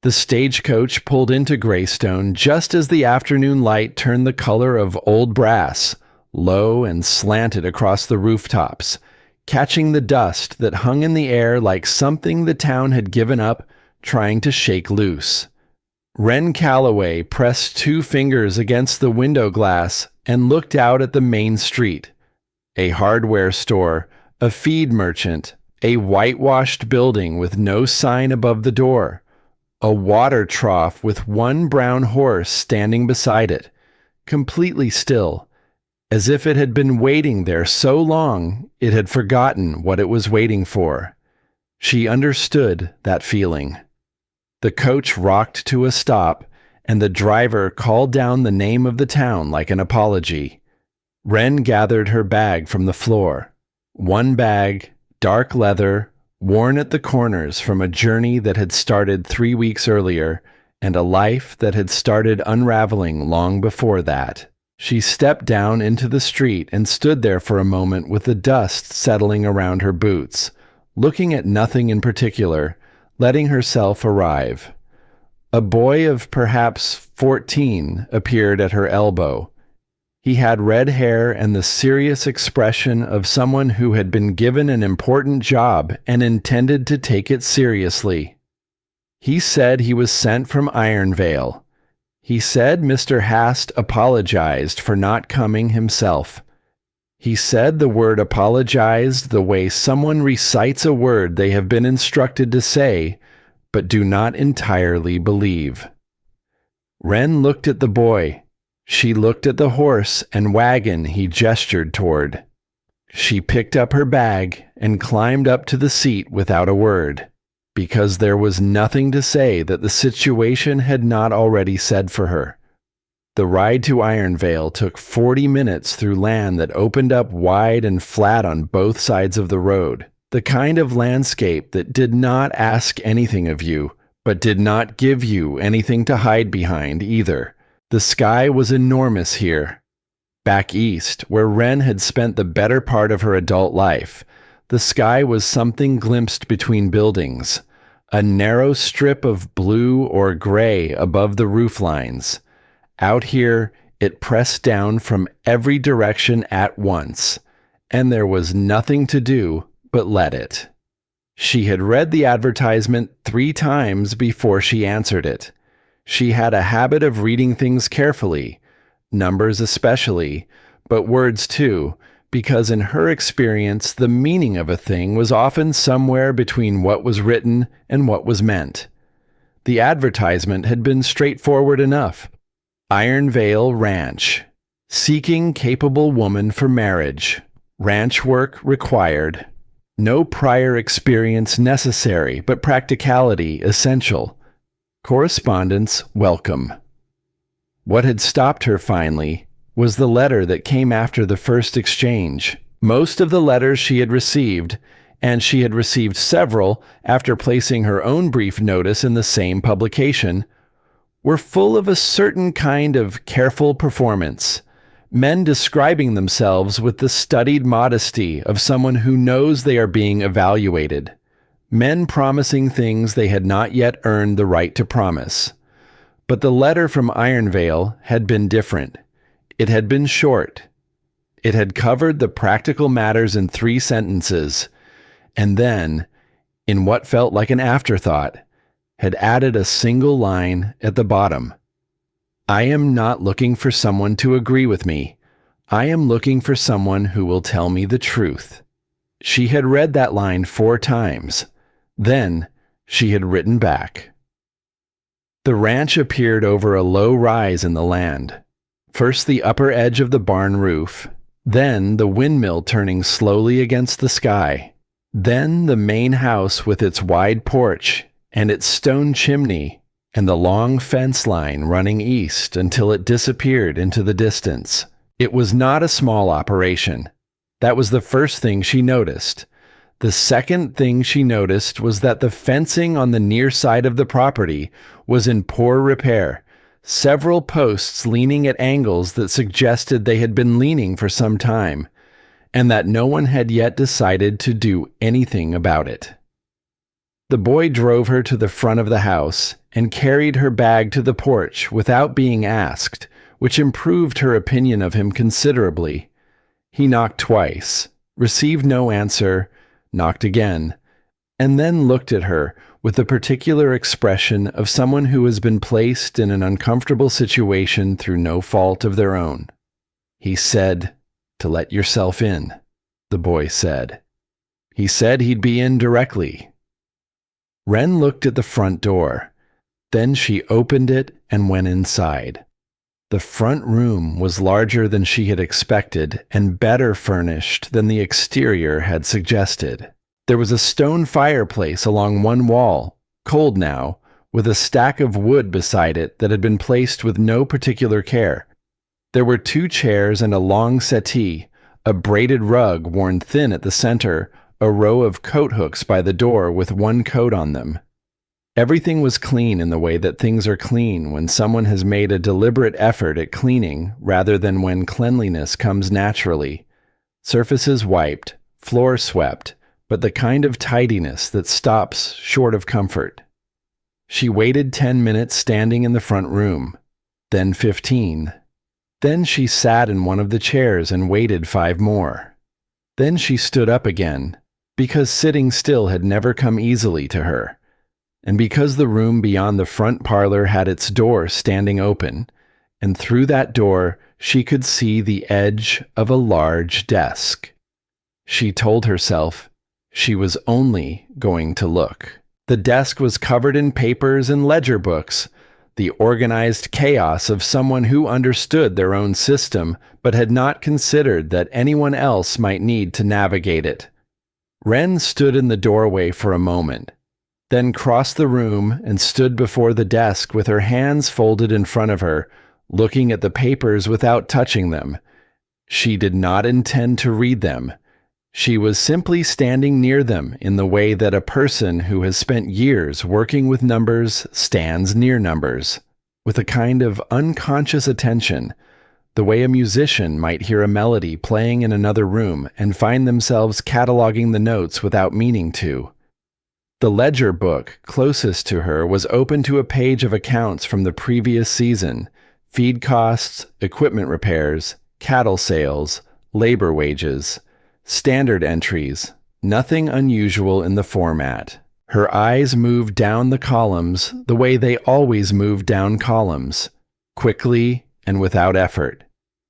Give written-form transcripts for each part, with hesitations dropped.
The stagecoach pulled into Greystone just as the afternoon light turned the color of old brass, low and slanted across the rooftops, catching the dust that hung in the air like something the town had given up, trying to shake loose. Wren Calloway pressed 2 fingers against the window glass and looked out at the main street. A hardware store, a feed merchant, a whitewashed building with no sign above the door, a water trough with one brown horse standing beside it, completely still, as if it had been waiting there so long it had forgotten what it was waiting for. She understood that feeling. The coach rocked to a stop, and the driver called down the name of the town like an apology. Wren gathered her bag from the floor. One bag, dark leather, worn at the corners from a journey that had started 3 weeks earlier, and a life that had started unraveling long before that. She stepped down into the street and stood there for a moment with the dust settling around her boots, looking at nothing in particular, letting herself arrive. A boy of perhaps 14 appeared at her elbow. He had red hair and the serious expression of someone who had been given an important job and intended to take it seriously. He said he was sent from Ironvale. He said Mr. Hast apologized for not coming himself. He said the word apologized the way someone recites a word they have been instructed to say, but do not entirely believe. Wren looked at the boy. She looked at the horse and wagon he gestured toward. She picked up her bag and climbed up to the seat without a word, because there was nothing to say that the situation had not already said for her. The ride to Ironvale took 40 minutes through land that opened up wide and flat on both sides of the road, the kind of landscape that did not ask anything of you, but did not give you anything to hide behind either. The sky was enormous here. Back east, where Wren had spent the better part of her adult life, the sky was something glimpsed between buildings, a narrow strip of blue or gray above the roof lines. Out here, it pressed down from every direction at once, and there was nothing to do but let it. She had read the advertisement 3 times before she answered it. She had a habit of reading things carefully, numbers especially, but words too, because in her experience the meaning of a thing was often somewhere between what was written and what was meant. The advertisement had been straightforward enough. Ironvale Ranch. Seeking capable woman for marriage. Ranch work required. No prior experience necessary, but practicality essential. Correspondence welcome. What had stopped her finally was the letter that came after the first exchange. Most of the letters she had received, and she had received several after placing her own brief notice in the same publication, were full of a certain kind of careful performance, men describing themselves with the studied modesty of someone who knows they are being evaluated, men promising things they had not yet earned the right to promise. But the letter from Ironvale had been different. It had been short. It had covered the practical matters in 3 sentences, and then, in what felt like an afterthought, had added a single line at the bottom. I am not looking for someone to agree with me. I am looking for someone who will tell me the truth. She had read that line 4 times. Then she had written back. The ranch appeared over a low rise in the land. First the upper edge of the barn roof, then the windmill turning slowly against the sky, then the main house with its wide porch and its stone chimney, and the long fence line running east until it disappeared into the distance. It was not a small operation. That was the first thing she noticed. The second thing she noticed was that the fencing on the near side of the property was in poor repair, several posts leaning at angles that suggested they had been leaning for some time, and that no one had yet decided to do anything about it. The boy drove her to the front of the house, and carried her bag to the porch without being asked, which improved her opinion of him considerably. He knocked twice, received no answer, knocked again, and then looked at her with the particular expression of someone who has been placed in an uncomfortable situation through no fault of their own. He said, "To let yourself in," the boy said. He said he'd be in directly. Wren looked at the front door. Then she opened it and went inside. The front room was larger than she had expected and better furnished than the exterior had suggested. There was a stone fireplace along one wall, cold now, with a stack of wood beside it that had been placed with no particular care. There were 2 chairs and a long settee, a braided rug worn thin at the center, a row of coat hooks by the door with 1 coat on them. Everything was clean in the way that things are clean when someone has made a deliberate effort at cleaning rather than when cleanliness comes naturally. Surfaces wiped, floor swept, but the kind of tidiness that stops short of comfort. She waited 10 minutes standing in the front room, then 15. Then she sat in one of the chairs and waited 5 more. Then she stood up again, because sitting still had never come easily to her, and because the room beyond the front parlor had its door standing open, and through that door she could see the edge of a large desk. She told herself she was only going to look. The desk was covered in papers and ledger books, the organized chaos of someone who understood their own system but had not considered that anyone else might need to navigate it. Wren stood in the doorway for a moment, then crossed the room and stood before the desk with her hands folded in front of her, looking at the papers without touching them. She did not intend to read them. She was simply standing near them in the way that a person who has spent years working with numbers stands near numbers, with a kind of unconscious attention, the way a musician might hear a melody playing in another room and find themselves cataloging the notes without meaning to. The ledger book closest to her was open to a page of accounts from the previous season: feed costs, equipment repairs, cattle sales, labor wages. Standard entries, nothing unusual in the format. Her eyes moved down the columns the way they always move down columns, quickly and without effort,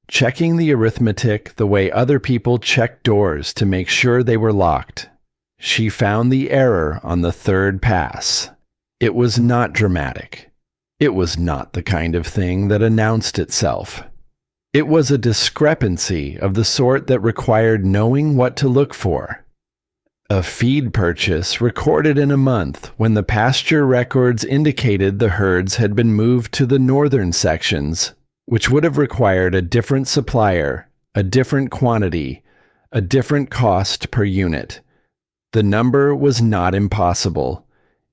checking the arithmetic the way other people check doors to make sure they were locked. She found the error on the 3rd pass. It was not dramatic. It was not the kind of thing that announced itself. It was a discrepancy of the sort that required knowing what to look for. A feed purchase recorded in a month when the pasture records indicated the herds had been moved to the northern sections, which would have required a different supplier, a different quantity, a different cost per unit. The number was not impossible.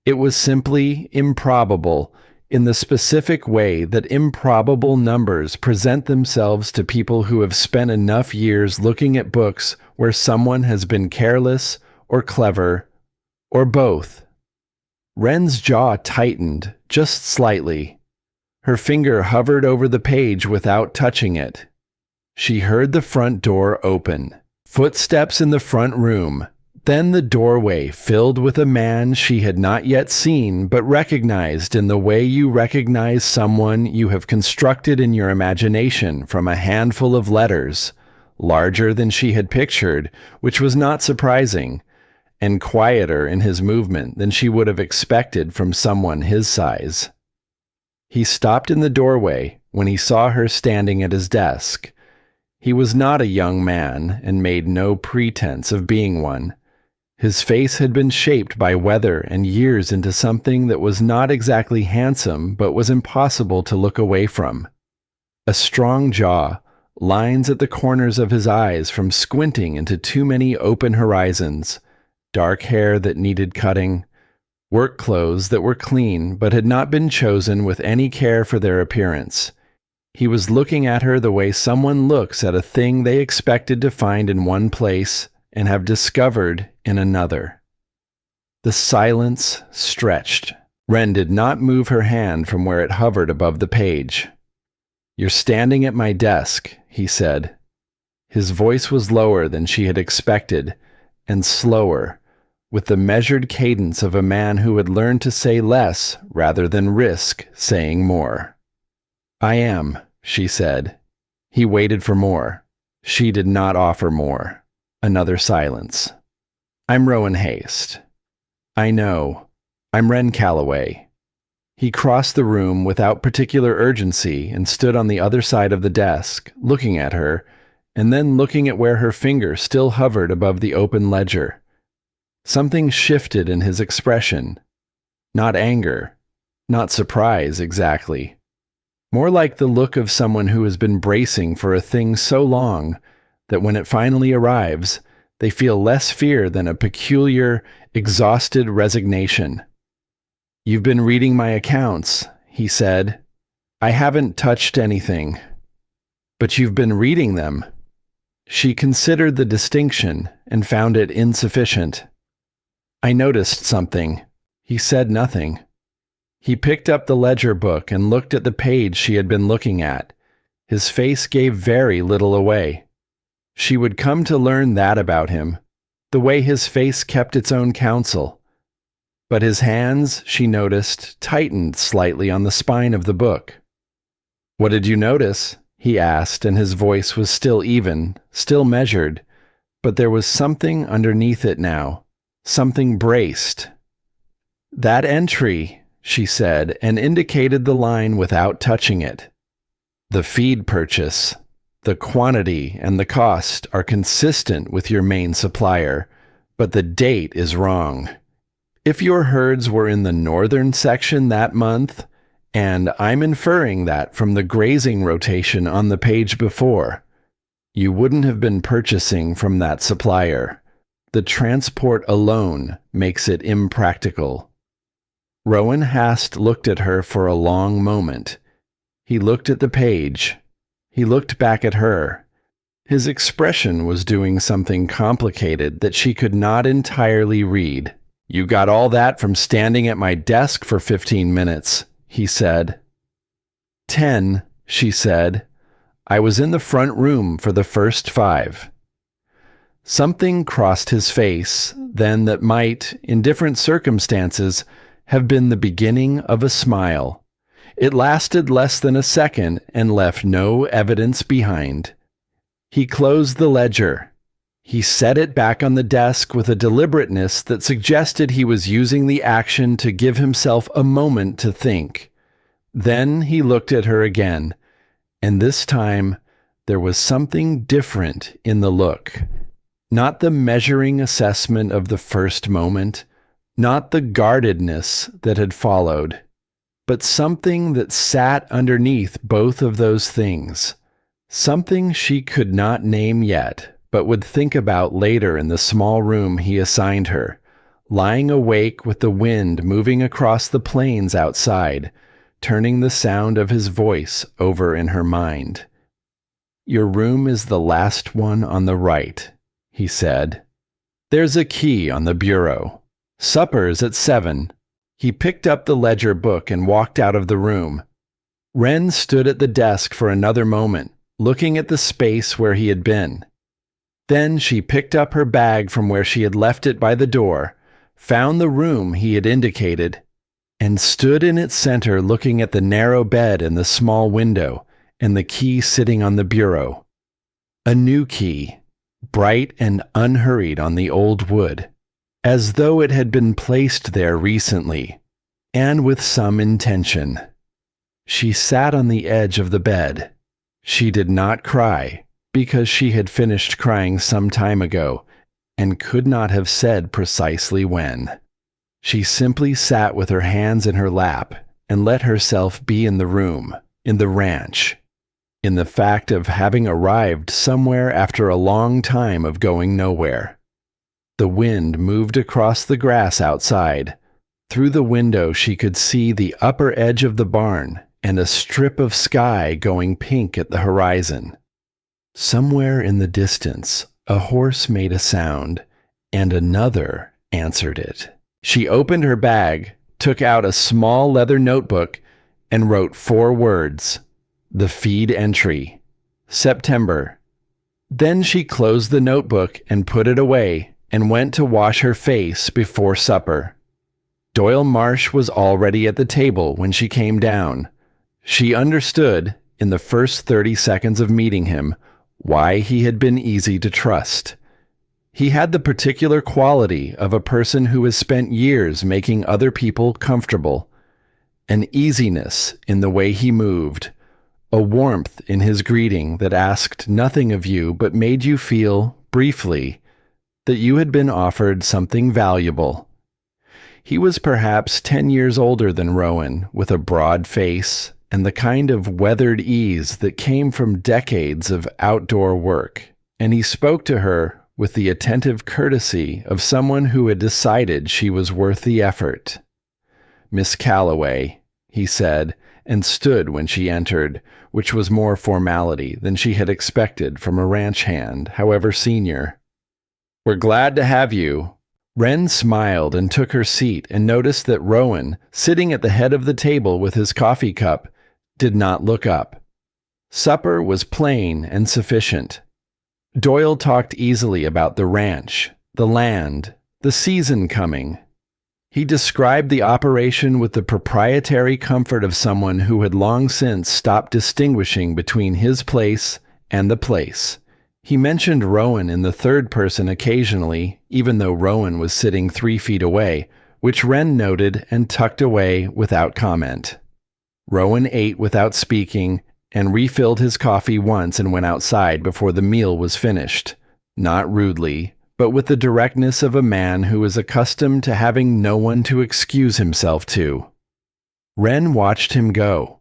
It was simply improbable, in the specific way that improbable numbers present themselves to people who have spent enough years looking at books where someone has been careless or clever, or both. Wren's jaw tightened just slightly. Her finger hovered over the page without touching it. She heard the front door open, footsteps in the front room, then the doorway filled with a man she had not yet seen but recognized in the way you recognize someone you have constructed in your imagination from a handful of letters, larger than she had pictured, which was not surprising, and quieter in his movement than she would have expected from someone his size. He stopped in the doorway when he saw her standing at his desk. He was not a young man and made no pretense of being one. His face had been shaped by weather and years into something that was not exactly handsome but was impossible to look away from. A strong jaw, lines at the corners of his eyes from squinting into too many open horizons, dark hair that needed cutting, work clothes that were clean but had not been chosen with any care for their appearance. He was looking at her the way someone looks at a thing they expected to find in one place and have discovered in another. The silence stretched. Wren did not move her hand from where it hovered above the page. "You're standing at my desk," he said. His voice was lower than she had expected, and slower, with the measured cadence of a man who had learned to say less rather than risk saying more. "I am," she said. He waited for more. She did not offer more. Another silence. "I'm Rowan Haste." "I know. I'm Wren Calloway." He crossed the room without particular urgency and stood on the other side of the desk, looking at her, and then looking at where her finger still hovered above the open ledger. Something shifted in his expression. Not anger, not surprise exactly. More like the look of someone who has been bracing for a thing so long that when it finally arrives, they feel less fear than a peculiar, exhausted resignation. "You've been reading my accounts," he said. "I haven't touched anything." "But you've been reading them." She considered the distinction and found it insufficient. "I noticed something." He said nothing. He picked up the ledger book and looked at the page she had been looking at. His face gave very little away. She would come to learn that about him, the way his face kept its own counsel. But his hands, she noticed, tightened slightly on the spine of the book. "What did you notice?" he asked, and his voice was still even, still measured, but there was something underneath it now, something braced. "That entry," she said, and indicated the line without touching it. "The feed purchase. The quantity and the cost are consistent with your main supplier, but the date is wrong. If your herds were in the northern section that month, and I'm inferring that from the grazing rotation on the page before, you wouldn't have been purchasing from that supplier. The transport alone makes it impractical." Rowan Haste looked at her for a long moment. He looked at the page. He looked back at her. His expression was doing something complicated that she could not entirely read. "You got all that from standing at my desk for 15 minutes, he said. 10, she said. "I was in the front room for the first 5. Something crossed his face then that might, in different circumstances, have been the beginning of a smile. It lasted less than a second and left no evidence behind. He closed the ledger. He set it back on the desk with a deliberateness that suggested he was using the action to give himself a moment to think. Then he looked at her again, and this time there was something different in the look. Not the measuring assessment of the first moment, not the guardedness that had followed, but something that sat underneath both of those things. Something she could not name yet, but would think about later in the small room he assigned her, lying awake with the wind moving across the plains outside, turning the sound of his voice over in her mind. "Your room is the last one on the right," he said. "There's a key on the bureau. Supper's at 7. He picked up the ledger book and walked out of the room. Wren stood at the desk for another moment, looking at the space where he had been. Then she picked up her bag from where she had left it by the door, found the room he had indicated, and stood in its center looking at the narrow bed and the small window and the key sitting on the bureau. A new key, bright and unhurried on the old wood, as though it had been placed there recently, and with some intention. She sat on the edge of the bed. She did not cry, because she had finished crying some time ago, and could not have said precisely when. She simply sat with her hands in her lap and let herself be in the room, in the ranch, in the fact of having arrived somewhere after a long time of going nowhere. The wind moved across the grass outside. Through the window she could see the upper edge of the barn and a strip of sky going pink at the horizon. Somewhere in the distance, a horse made a sound, and another answered it. She opened her bag, took out a small leather notebook, and wrote 4 words: the feed entry, September. Then she closed the notebook and put it away and went to wash her face before supper. Doyle Marsh was already at the table when she came down. She understood, in the first 30 seconds of meeting him, why he had been easy to trust. He had the particular quality of a person who has spent years making other people comfortable. An easiness in the way he moved, a warmth in his greeting that asked nothing of you but made you feel, briefly, that you had been offered something valuable. He was perhaps 10 years older than Rowan, with a broad face and the kind of weathered ease that came from decades of outdoor work, and he spoke to her with the attentive courtesy of someone who had decided she was worth the effort. "Miss Calloway," he said, and stood when she entered, which was more formality than she had expected from a ranch hand, however senior. "We're glad to have you." Wren smiled and took her seat and noticed that Rowan, sitting at the head of the table with his coffee cup, did not look up. Supper was plain and sufficient. Doyle talked easily about the ranch, the land, the season coming. He described the operation with the proprietary comfort of someone who had long since stopped distinguishing between his place and the place. He mentioned Rowan in the third person occasionally, even though Rowan was sitting 3 feet away, which Wren noted and tucked away without comment. Rowan ate without speaking and refilled his coffee once and went outside before the meal was finished, not rudely, but with the directness of a man who is accustomed to having no one to excuse himself to. Wren watched him go.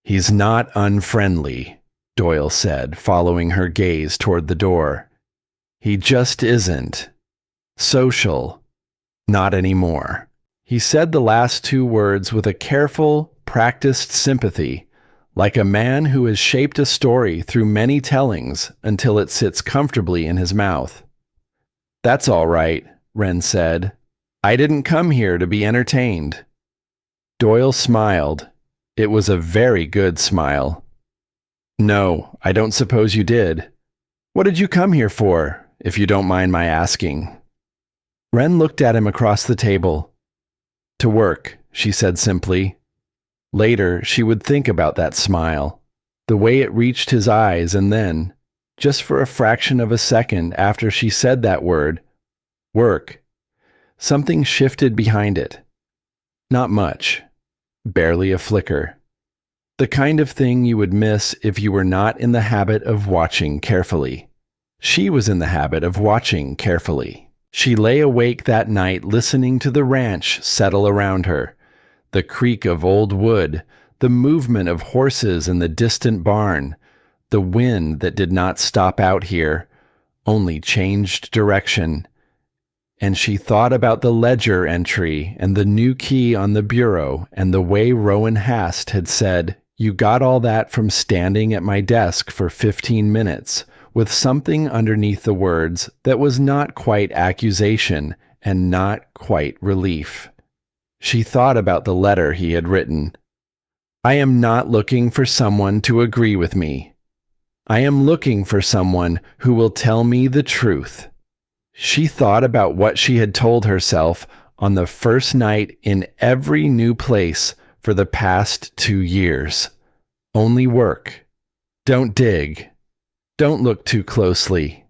"He's not unfriendly," Doyle said, following her gaze toward the door. "He just isn't. Social. Not anymore." He said the last 2 words with a careful, practiced sympathy, like a man who has shaped a story through many tellings until it sits comfortably in his mouth. "That's all right," Wren said. "I didn't come here to be entertained." Doyle smiled. It was a very good smile. "No, I don't suppose you did. What did you come here for, if you don't mind my asking?" Wren looked at him across the table. "To work," she said simply. Later, she would think about that smile, the way it reached his eyes, and then, just for a fraction of a second after she said that word, work, something shifted behind it. Not much. Barely a flicker. The kind of thing you would miss if you were not in the habit of watching carefully. She was in the habit of watching carefully. She lay awake that night listening to the ranch settle around her, the creak of old wood, the movement of horses in the distant barn, the wind that did not stop out here, only changed direction. And she thought about the ledger entry and the new key on the bureau and the way Rowan Hast had said, "You got all that from standing at my desk for 15 minutes, with something underneath the words that was not quite accusation and not quite relief. She thought about the letter he had written. "I am not looking for someone to agree with me. I am looking for someone who will tell me the truth." She thought about what she had told herself on the first night in every new place for the past 2 years. Only work. Don't dig. Don't look too closely.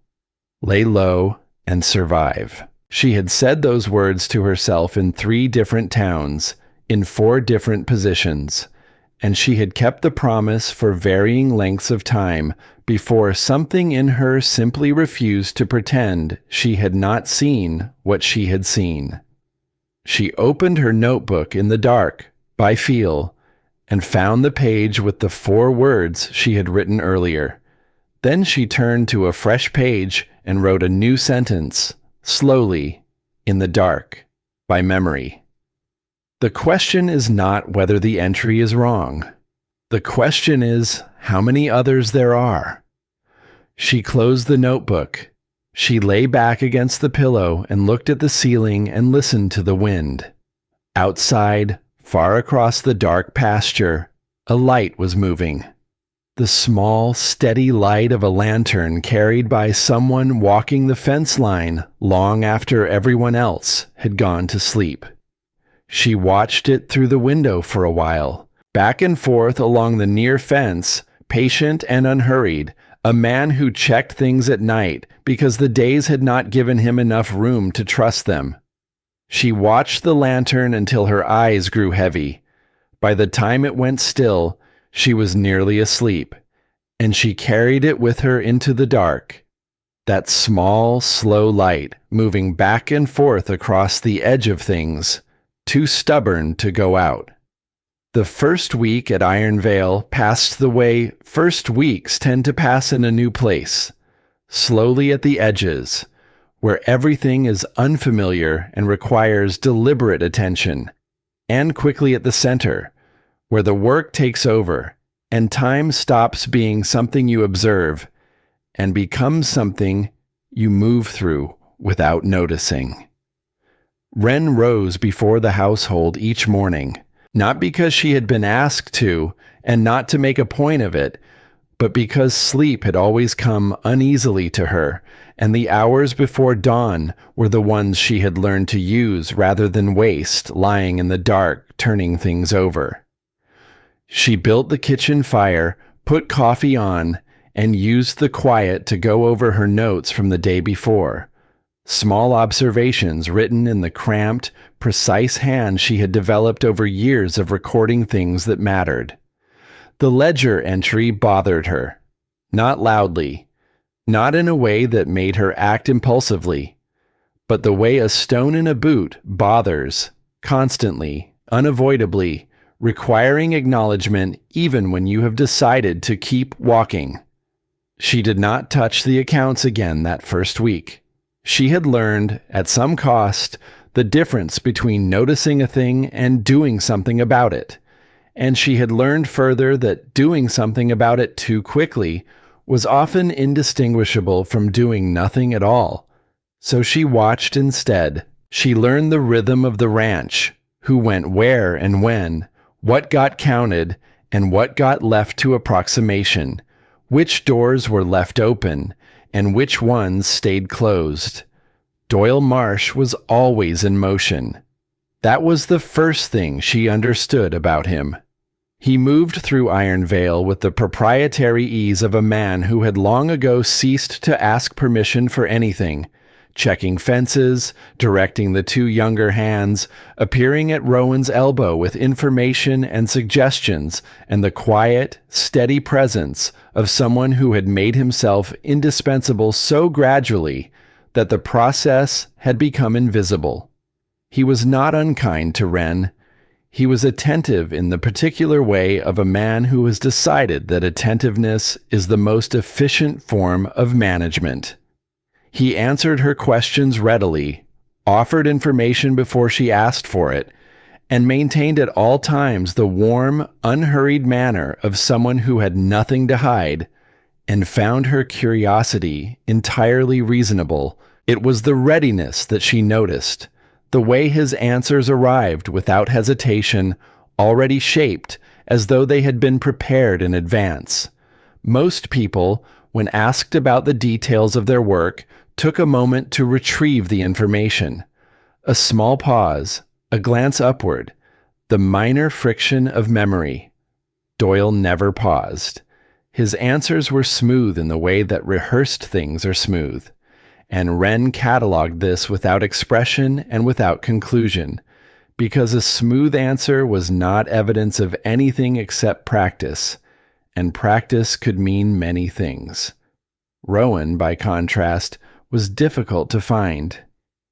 Lay low and survive. She had said those words to herself in 3 different towns, in 4 different positions, and she had kept the promise for varying lengths of time before something in her simply refused to pretend she had not seen what she had seen. She opened her notebook in the dark, by feel, and found the page with the 4 words she had written earlier. Then she turned to a fresh page and wrote a new sentence, slowly, in the dark, by memory. The question is not whether the entry is wrong. The question is how many others there are. She closed the notebook. She lay back against the pillow and looked at the ceiling and listened to the wind. Outside, far across the dark pasture, a light was moving. The small, steady light of a lantern carried by someone walking the fence line long after everyone else had gone to sleep. She watched it through the window for a while, back and forth along the near fence, patient and unhurried, a man who checked things at night because the days had not given him enough room to trust them. She watched the lantern until her eyes grew heavy. By the time it went still, she was nearly asleep, and she carried it with her into the dark. That small, slow light moving back and forth across the edge of things, too stubborn to go out. The first week at Iron Vale passed the way first weeks tend to pass in a new place, slowly at the edges, where everything is unfamiliar and requires deliberate attention, and quickly at the center, where the work takes over and time stops being something you observe and becomes something you move through without noticing. Wren rose before the household each morning, not because she had been asked to and not to make a point of it, but because sleep had always come uneasily to her, and the hours before dawn were the ones she had learned to use rather than waste lying in the dark turning things over. She built the kitchen fire, put coffee on, and used the quiet to go over her notes from the day before. Small observations written in the cramped, precise hand she had developed over years of recording things that mattered. The ledger entry bothered her. Not loudly, not in a way that made her act impulsively, but the way a stone in a boot bothers, constantly, unavoidably, requiring acknowledgement even when you have decided to keep walking. She did not touch the accounts again that first week. She had learned, at some cost, the difference between noticing a thing and doing something about it. And she had learned further that doing something about it too quickly was often indistinguishable from doing nothing at all. So she watched instead. She learned the rhythm of the ranch, who went where and when, what got counted, and what got left to approximation, which doors were left open, and which ones stayed closed. Doyle Marsh was always in motion. That was the first thing she understood about him. He moved through Iron Vale with the proprietary ease of a man who had long ago ceased to ask permission for anything, checking fences, directing the two younger hands, appearing at Rowan's elbow with information and suggestions, and the quiet, steady presence of someone who had made himself indispensable so gradually that the process had become invisible. He was not unkind to Wren. He was attentive in the particular way of a man who has decided that attentiveness is the most efficient form of management. He answered her questions readily, offered information before she asked for it, and maintained at all times the warm, unhurried manner of someone who had nothing to hide, and found her curiosity entirely reasonable. It was the readiness that she noticed, the way his answers arrived without hesitation, already shaped, as though they had been prepared in advance. Most people, when asked about the details of their work, took a moment to retrieve the information. A small pause, a glance upward, the minor friction of memory. Doyle never paused. His answers were smooth in the way that rehearsed things are smooth, and Wren cataloged this without expression and without conclusion, because a smooth answer was not evidence of anything except practice, and practice could mean many things. Rowan, by contrast, was difficult to find.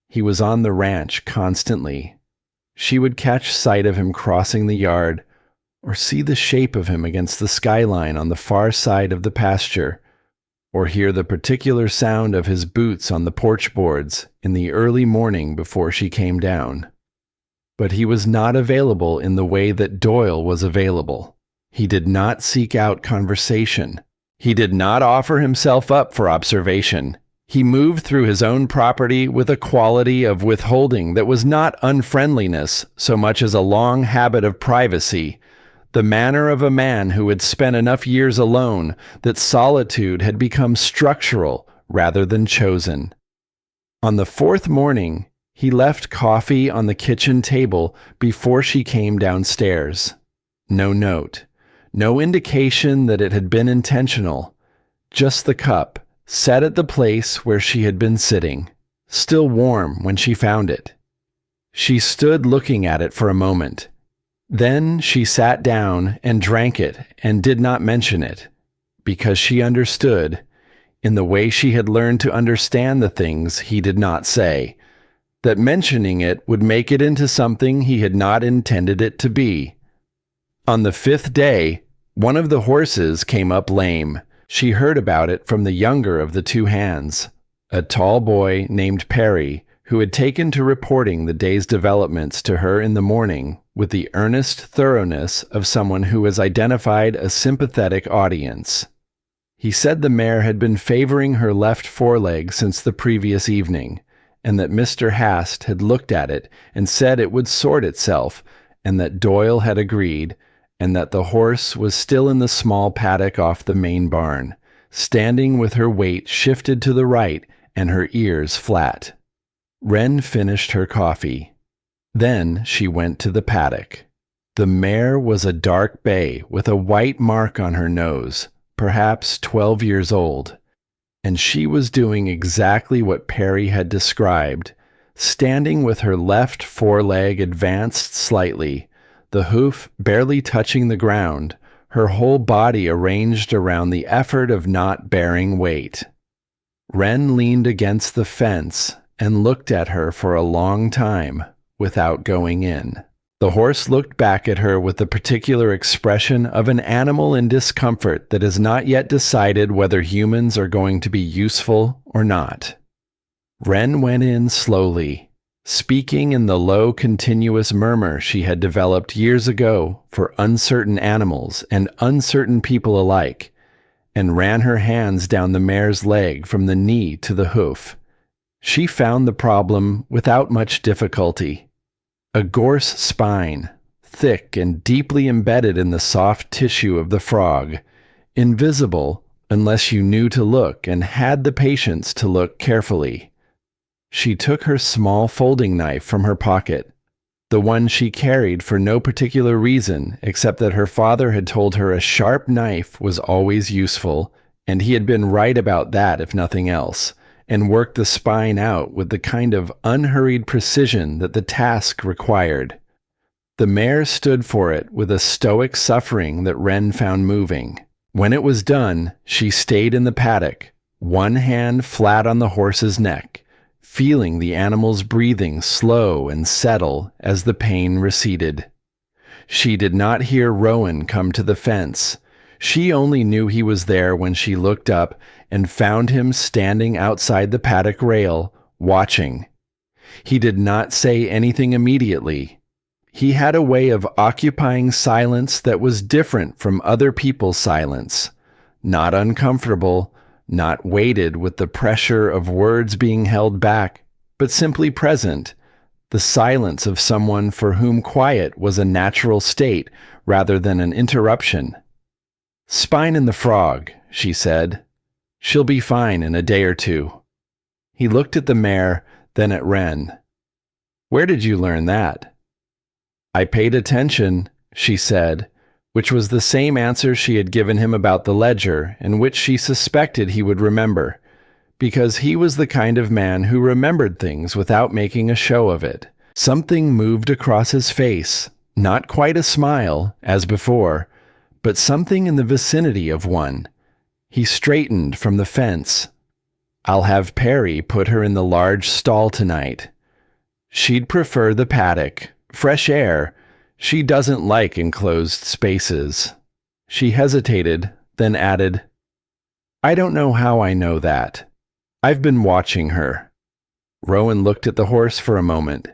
He was on the ranch constantly. She would catch sight of him crossing the yard, or see the shape of him against the skyline on the far side of the pasture, or hear the particular sound of his boots on the porch boards in the early morning before she came down. But he was not available in the way that Doyle was available. He did not seek out conversation. He did not offer himself up for observation. He moved through his own property with a quality of withholding that was not unfriendliness so much as a long habit of privacy, the manner of a man who had spent enough years alone that solitude had become structural rather than chosen. On the fourth morning, he left coffee on the kitchen table before she came downstairs. No note, no indication that it had been intentional, just the cup, set at the place where she had been sitting, still warm when she found it. She stood looking at it for a moment. Then she sat down and drank it and did not mention it, because she understood, in the way she had learned to understand the things he did not say, that mentioning it would make it into something he had not intended it to be. On the fifth day, one of the horses came up lame. She heard about it from the younger of the two hands, a tall boy named Prairie, who had taken to reporting the day's developments to her in the morning with the earnest thoroughness of someone who has identified a sympathetic audience. He said the mare had been favoring her left foreleg since the previous evening, and that Mr. Hast had looked at it and said it would sort itself, and that Doyle had agreed, and that the horse was still in the small paddock off the main barn, standing with her weight shifted to the right and her ears flat. Wren finished her coffee. Then she went to the paddock. The mare was a dark bay with a white mark on her nose, perhaps 12 years old, and she was doing exactly what Prairie had described, standing with her left foreleg advanced slightly, the hoof barely touching the ground, her whole body arranged around the effort of not bearing weight. Wren leaned against the fence and looked at her for a long time without going in. The horse looked back at her with the particular expression of an animal in discomfort that has not yet decided whether humans are going to be useful or not. Wren went in slowly, speaking in the low, continuous murmur she had developed years ago for uncertain animals and uncertain people alike, and ran her hands down the mare's leg from the knee to the hoof. She found the problem without much difficulty. A gorse spine, thick and deeply embedded in the soft tissue of the frog, invisible unless you knew to look and had the patience to look carefully. She took her small folding knife from her pocket, the one she carried for no particular reason except that her father had told her a sharp knife was always useful, and he had been right about that if nothing else, and worked the spine out with the kind of unhurried precision that the task required. The mare stood for it with a stoic suffering that Wren found moving. When it was done, she stayed in the paddock, one hand flat on the horse's neck, feeling the animal's breathing slow and settle as the pain receded. She did not hear Rowan come to the fence. She only knew he was there when she looked up and found him standing outside the paddock rail, watching. He did not say anything immediately. He had a way of occupying silence that was different from other people's silence, not uncomfortable, not weighted with the pressure of words being held back, but simply present, the silence of someone for whom quiet was a natural state rather than an interruption. "Spine in the frog," she said. "She'll be fine in a day or two." He looked at the mare, then at Wren. "Where did you learn that?" "I paid attention," she said, which was the same answer she had given him about the ledger, and which she suspected he would remember, because he was the kind of man who remembered things without making a show of it. Something moved across his face, not quite a smile, as before, but something in the vicinity of one. He straightened from the fence. "I'll have Prairie put her in the large stall tonight. She'd prefer the paddock, fresh air. She doesn't like enclosed spaces." She hesitated, then added, "I don't know how I know that. I've been watching her." Rowan looked at the horse for a moment.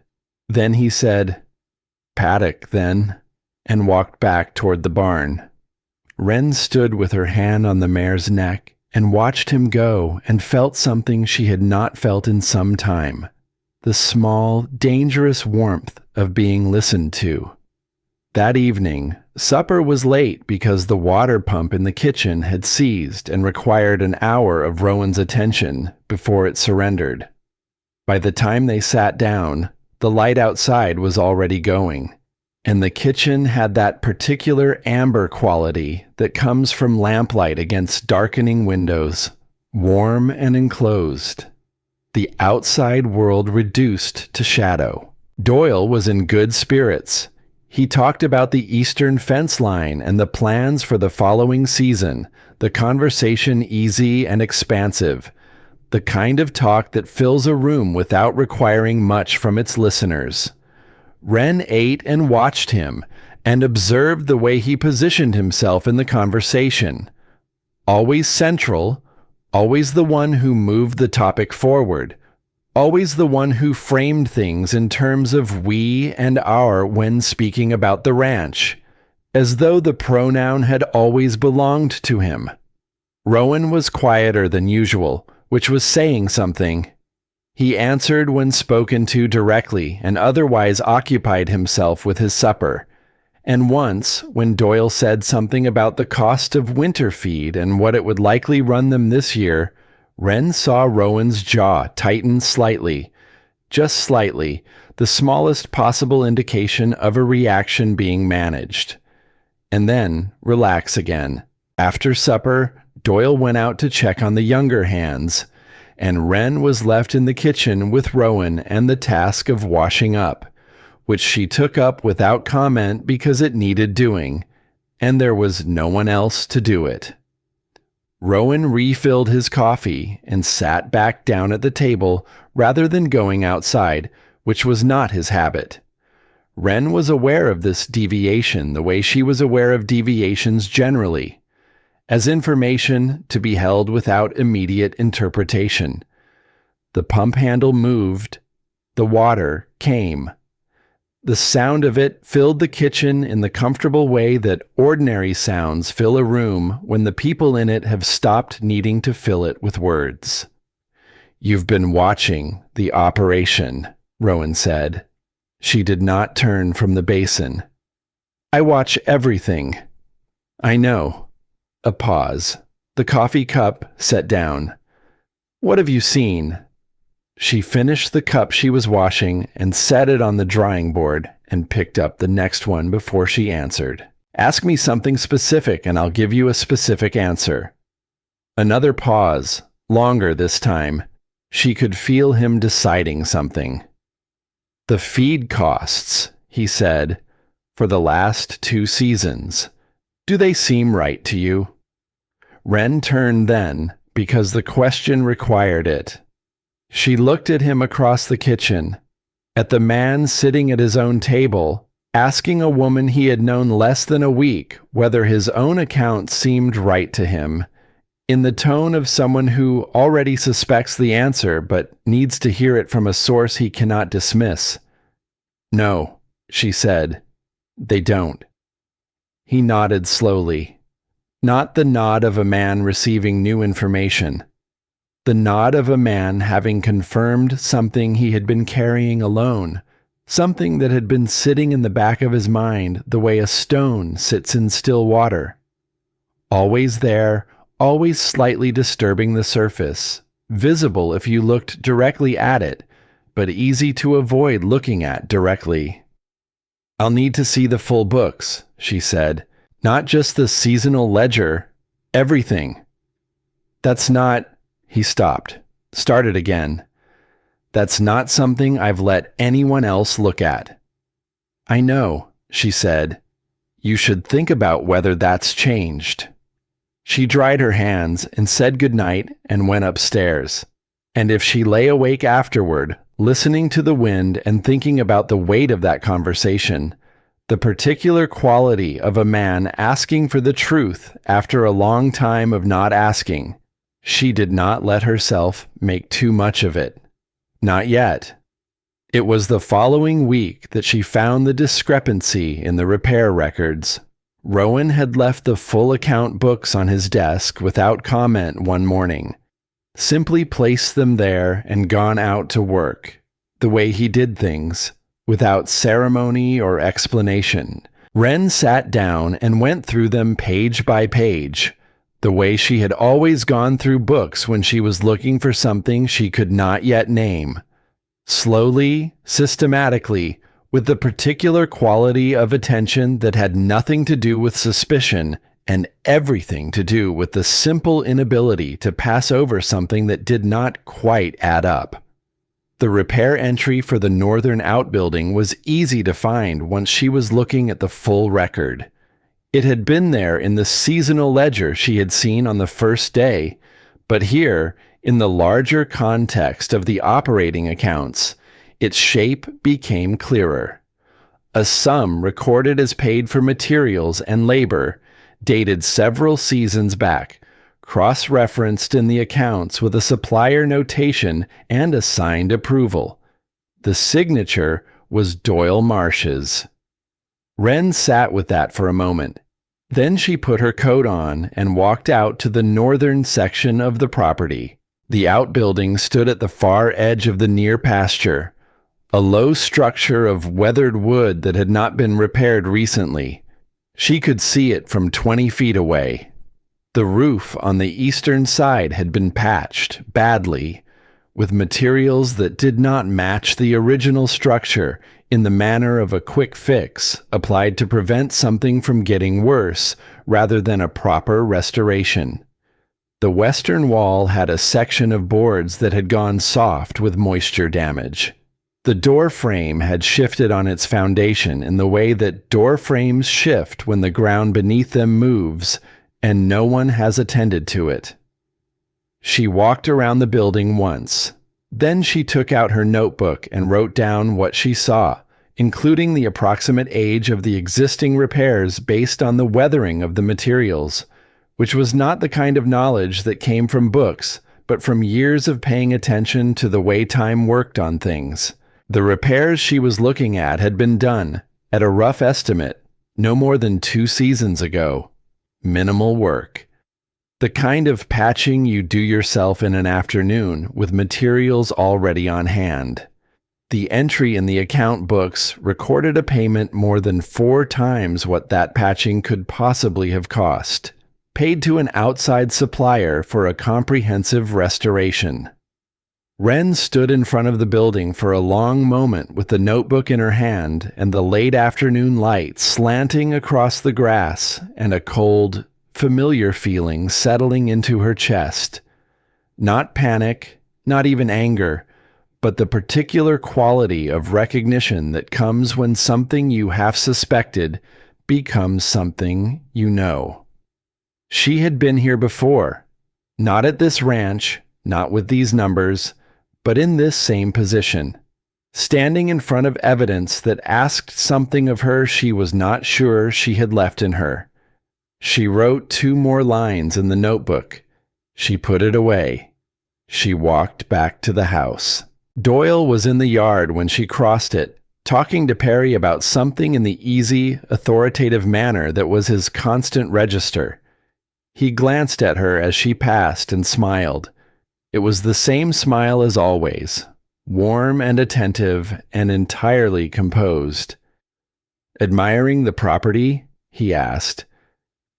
Then he said, "Paddock, then," and walked back toward the barn. Wren stood with her hand on the mare's neck and watched him go and felt something she had not felt in some time. The small, dangerous warmth of being listened to. That evening, supper was late because the water pump in the kitchen had seized and required an hour of Rowan's attention before it surrendered. By the time they sat down, the light outside was already going, and the kitchen had that particular amber quality that comes from lamplight against darkening windows, warm and enclosed. The outside world reduced to shadow. Doyle was in good spirits. He talked about the eastern fence line and the plans for the following season, the conversation easy and expansive, the kind of talk that fills a room without requiring much from its listeners. Wren ate and watched him, and observed the way he positioned himself in the conversation. Always central, always the one who moved the topic forward, always the one who framed things in terms of we and our when speaking about the ranch, as though the pronoun had always belonged to him. Rowan was quieter than usual, which was saying something. He answered when spoken to directly and otherwise occupied himself with his supper. And once, when Doyle said something about the cost of winter feed and what it would likely run them this year, Wren saw Rowan's jaw tighten slightly, just slightly, the smallest possible indication of a reaction being managed. And then relax again. After supper, Doyle went out to check on the younger hands, and Wren was left in the kitchen with Rowan and the task of washing up, which she took up without comment because it needed doing, and there was no one else to do it. Rowan refilled his coffee and sat back down at the table rather than going outside, which was not his habit. Wren was aware of this deviation the way she was aware of deviations generally, as information to be held without immediate interpretation. The pump handle moved. The water came. The sound of it filled the kitchen in the comfortable way that ordinary sounds fill a room when the people in it have stopped needing to fill it with words. "You've been watching the operation," Rowan said. She did not turn from the basin. "I watch everything." "I know." A pause. The coffee cup set down. "What have you seen?" She finished the cup she was washing and set it on the drying board and picked up the next one before she answered. "Ask me something specific and I'll give you a specific answer." Another pause, longer this time. She could feel him deciding something. "The feed costs," he said, "for the last 2 seasons. Do they seem right to you?" Wren turned then, because the question required it. She looked at him across the kitchen, at the man sitting at his own table, asking a woman he had known less than a week whether his own account seemed right to him, in the tone of someone who already suspects the answer but needs to hear it from a source he cannot dismiss. "No," she said, "they don't." He nodded slowly. Not the nod of a man receiving new information. The nod of a man having confirmed something he had been carrying alone, something that had been sitting in the back of his mind the way a stone sits in still water. Always there, always slightly disturbing the surface, visible if you looked directly at it, but easy to avoid looking at directly. "I'll need to see the full books," she said. "Not just the seasonal ledger, everything." "That's not—" He stopped, started again. "That's not something I've let anyone else look at." "I know," she said. "You should think about whether that's changed." She dried her hands and said goodnight and went upstairs. And if she lay awake afterward, listening to the wind and thinking about the weight of that conversation, the particular quality of a man asking for the truth after a long time of not asking, she did not let herself make too much of it. Not yet. It was the following week that she found the discrepancy in the repair records. Rowan had left the full account books on his desk without comment one morning, simply placed them there and gone out to work, the way he did things, without ceremony or explanation. Wren sat down and went through them page by page, the way she had always gone through books when she was looking for something she could not yet name. Slowly, systematically, with the particular quality of attention that had nothing to do with suspicion and everything to do with the simple inability to pass over something that did not quite add up. The repair entry for the northern outbuilding was easy to find once she was looking at the full record. It had been there in the seasonal ledger she had seen on the first day, but here, in the larger context of the operating accounts, its shape became clearer. A sum recorded as paid for materials and labor, dated several seasons back, cross-referenced in the accounts with a supplier notation and a signed approval. The signature was Doyle Marsh's. Wren sat with that for a moment. Then she put her coat on and walked out to the northern section of the property. The outbuilding stood at the far edge of the near pasture, a low structure of weathered wood that had not been repaired recently. She could see it from 20 feet away. The roof on the eastern side had been patched, badly, with materials that did not match the original structure in the manner of a quick fix applied to prevent something from getting worse rather than a proper restoration. The western wall had a section of boards that had gone soft with moisture damage. The door frame had shifted on its foundation in the way that door frames shift when the ground beneath them moves, and no one has attended to it. She walked around the building once. Then she took out her notebook and wrote down what she saw, including the approximate age of the existing repairs based on the weathering of the materials, which was not the kind of knowledge that came from books, but from years of paying attention to the way time worked on things. The repairs she was looking at had been done, at a rough estimate, no more than 2 seasons ago. Minimal work. The kind of patching you do yourself in an afternoon with materials already on hand. The entry in the account books recorded a payment more than 4 times what that patching could possibly have cost, paid to an outside supplier for a comprehensive restoration. Wren stood in front of the building for a long moment with the notebook in her hand and the late afternoon light slanting across the grass and a cold, familiar feeling settling into her chest. Not panic, not even anger, but the particular quality of recognition that comes when something you half suspected becomes something you know. She had been here before, not at this ranch, not with these numbers, but in this same position, standing in front of evidence that asked something of her she was not sure she had left in her. She wrote 2 more lines in the notebook. She put it away. She walked back to the house. Doyle was in the yard when she crossed it, talking to Prairie about something in the easy, authoritative manner that was his constant register. He glanced at her as she passed and smiled. It was the same smile as always, warm and attentive and entirely composed. "Admiring the property?" he asked.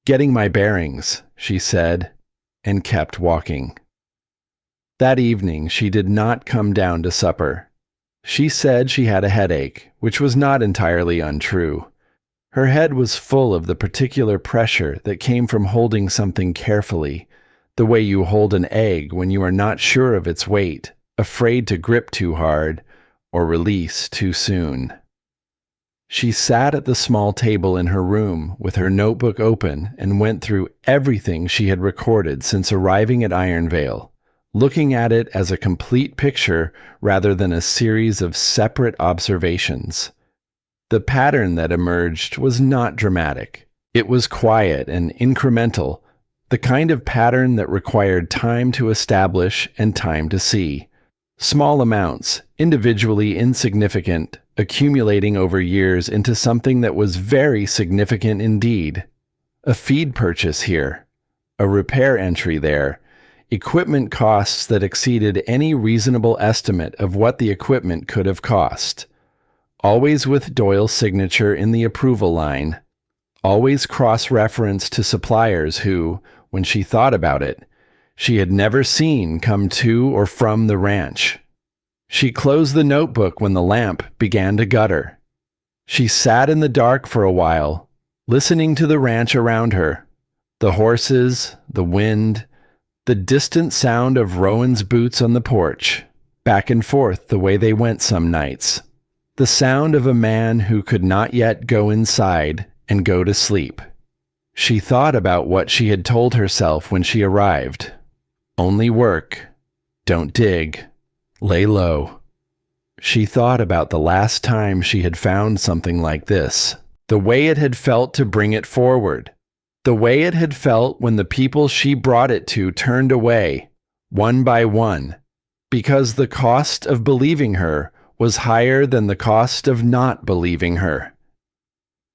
"Getting my bearings," she said, and kept walking. That evening she did not come down to supper. She said she had a headache, which was not entirely untrue. Her head was full of the particular pressure that came from holding something carefully, the way you hold an egg when you are not sure of its weight, afraid to grip too hard or release too soon. She sat at the small table in her room with her notebook open and went through everything she had recorded since arriving at Ironvale, looking at it as a complete picture rather than a series of separate observations. The pattern that emerged was not dramatic. It was quiet and incremental, the kind of pattern that required time to establish and time to see. Small amounts, individually insignificant, accumulating over years into something that was very significant indeed. a feed purchase here, a repair entry there, equipment costs that exceeded any reasonable estimate of what the equipment could have cost. Always with Doyle's signature in the approval line. Always cross-reference to suppliers who, when she thought about it, she had never seen come to or from the ranch. She closed the notebook when the lamp began to gutter. She sat in the dark for a while, listening to the ranch around her, the horses, the wind, the distant sound of Rowan's boots on the porch, back and forth the way they went some nights, the sound of a man who could not yet go inside and go to sleep. She thought about what she had told herself when she arrived. Only work. Don't dig. Lay low. She thought about the last time she had found something like this, the way it had felt to bring it forward, the way it had felt when the people she brought it to turned away, one by one, because the cost of believing her was higher than the cost of not believing her.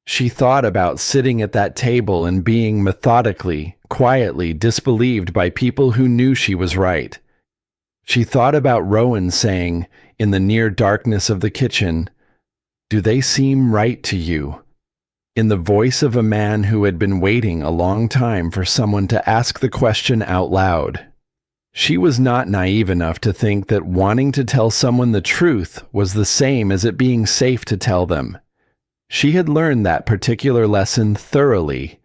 She thought about sitting at that table and being methodically, quietly disbelieved by people who knew she was right. She thought about Rowan saying, in the near darkness of the kitchen, "Do they seem right to you?" in the voice of a man who had been waiting a long time for someone to ask the question out loud. She was not naive enough to think that wanting to tell someone the truth was the same as it being safe to tell them. She had learned that particular lesson thoroughly,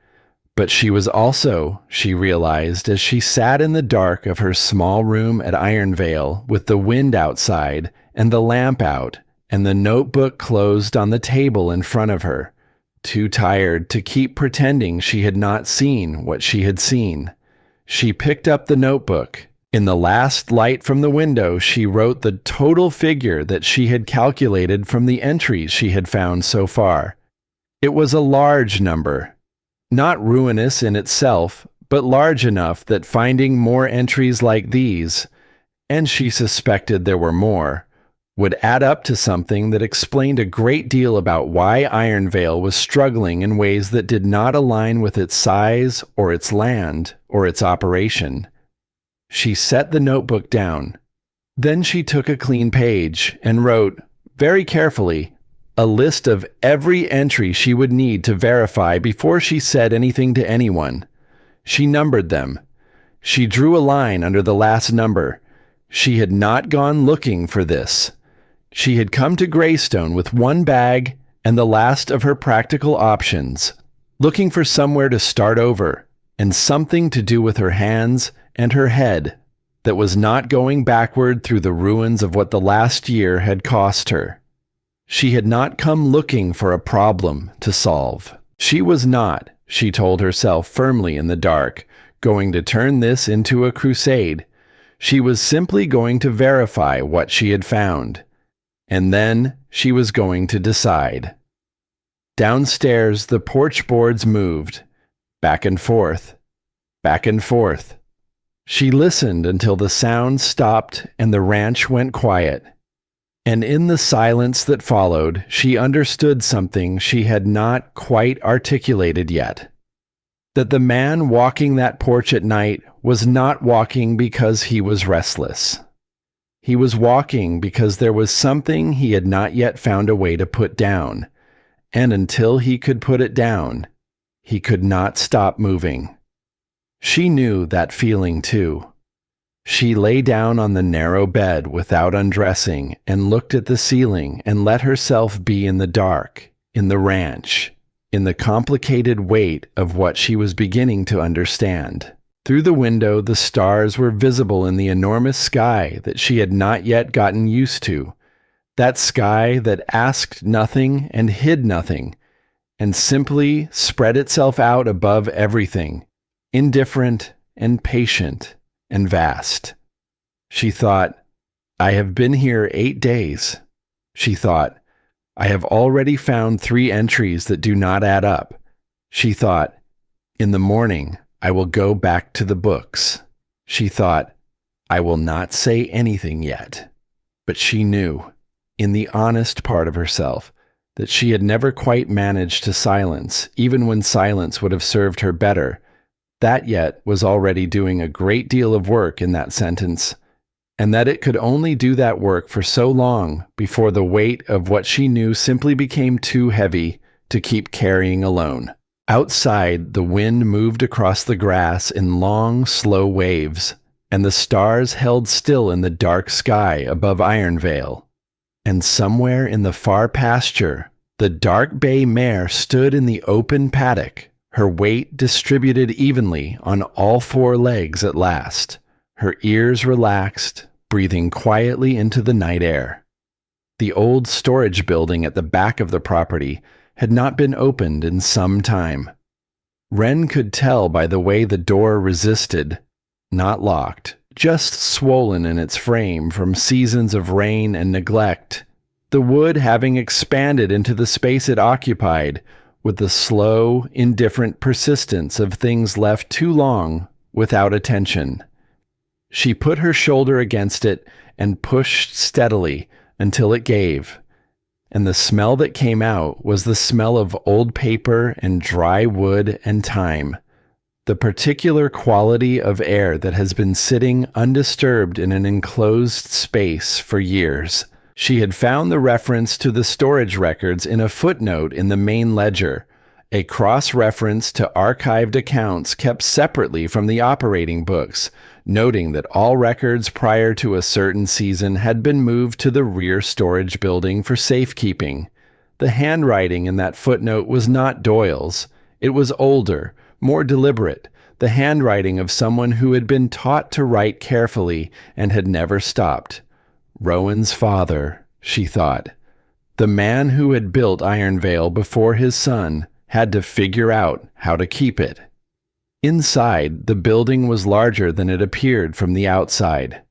but she was also, she realized as she sat in the dark of her small room at Ironvale with the wind outside and the lamp out and the notebook closed on the table in front of her, too tired to keep pretending she had not seen what she had seen. She picked up the notebook. In the last light from the window, she wrote the total figure that she had calculated from the entries she had found so far. It was a large number, not ruinous in itself, but large enough that finding more entries like these, and she suspected there were more, would add up to something that explained a great deal about why Ironvale was struggling in ways that did not align with its size or its land or its operation. She set the notebook down. Then she took a clean page and wrote, very carefully, a list of every entry she would need to verify before she said anything to anyone. She numbered them. She drew a line under the last number. She had not gone looking for this. She had come to Greystone with one bag and the last of her practical options, looking for somewhere to start over and something to do with her hands and her head that was not going backward through the ruins of what the last year had cost her. She had not come looking for a problem to solve. She was not, she told herself firmly in the dark, going to turn this into a crusade. She was simply going to verify what she had found. And then she was going to decide. Downstairs, the porch boards moved, back and forth, back and forth. She listened until the sound stopped and the ranch went quiet. And in the silence that followed, she understood something she had not quite articulated yet. That the man walking that porch at night was not walking because he was restless. He was walking because there was something he had not yet found a way to put down, and until he could put it down, he could not stop moving. She knew that feeling too. She lay down on the narrow bed without undressing and looked at the ceiling and let herself be in the dark, in the ranch, in the complicated weight of what she was beginning to understand. Through the window, the stars were visible in the enormous sky that she had not yet gotten used to, that sky that asked nothing and hid nothing, and simply spread itself out above everything, indifferent and patient and vast. She thought, I have been here 8 days. She thought, I have already found 3 entries that do not add up. She thought, in the morning, I will go back to the books. She thought, I will not say anything yet. But she knew, in the honest part of herself, that she had never quite managed to silence, even when silence would have served her better. That yet was already doing a great deal of work in that sentence, and that it could only do that work for so long before the weight of what she knew simply became too heavy to keep carrying alone. Outside, the wind moved across the grass in long, slow waves, and the stars held still in the dark sky above Ironvale. And somewhere in the far pasture, the dark bay mare stood in the open paddock, her weight distributed evenly on all four legs at last, her ears relaxed, breathing quietly into the night air. The old storage building at the back of the property had not been opened in some time. Wren could tell by the way the door resisted, not locked, just swollen in its frame from seasons of rain and neglect, the wood having expanded into the space it occupied with the slow, indifferent persistence of things left too long without attention. She put her shoulder against it and pushed steadily until it gave, and the smell that came out was the smell of old paper and dry wood and time, the particular quality of air that has been sitting undisturbed in an enclosed space for years. She had found the reference to the storage records in a footnote in the main ledger, a cross-reference to archived accounts kept separately from the operating books, noting that all records prior to a certain season had been moved to the rear storage building for safekeeping. The handwriting in that footnote was not Doyle's. It was older, more deliberate, the handwriting of someone who had been taught to write carefully and had never stopped. Rowan's father, she thought. The man who had built Ironvale before his son had to figure out how to keep it. Inside, the building was larger than it appeared from the outside.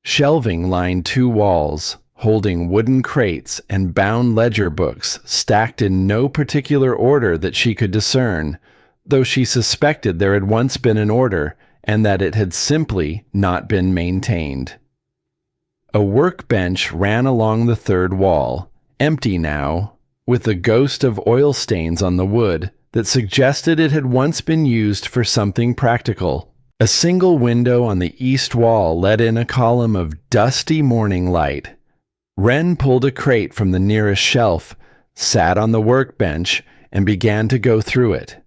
Shelving lined two walls, holding wooden crates and bound ledger books stacked in no particular order that she could discern, though she suspected there had once been an order and that it had simply not been maintained. A workbench ran along the third wall, empty now, with the ghost of oil stains on the wood that suggested it had once been used for something practical. A single window on the east wall let in a column of dusty morning light. Wren pulled a crate from the nearest shelf, sat on the workbench, and began to go through it.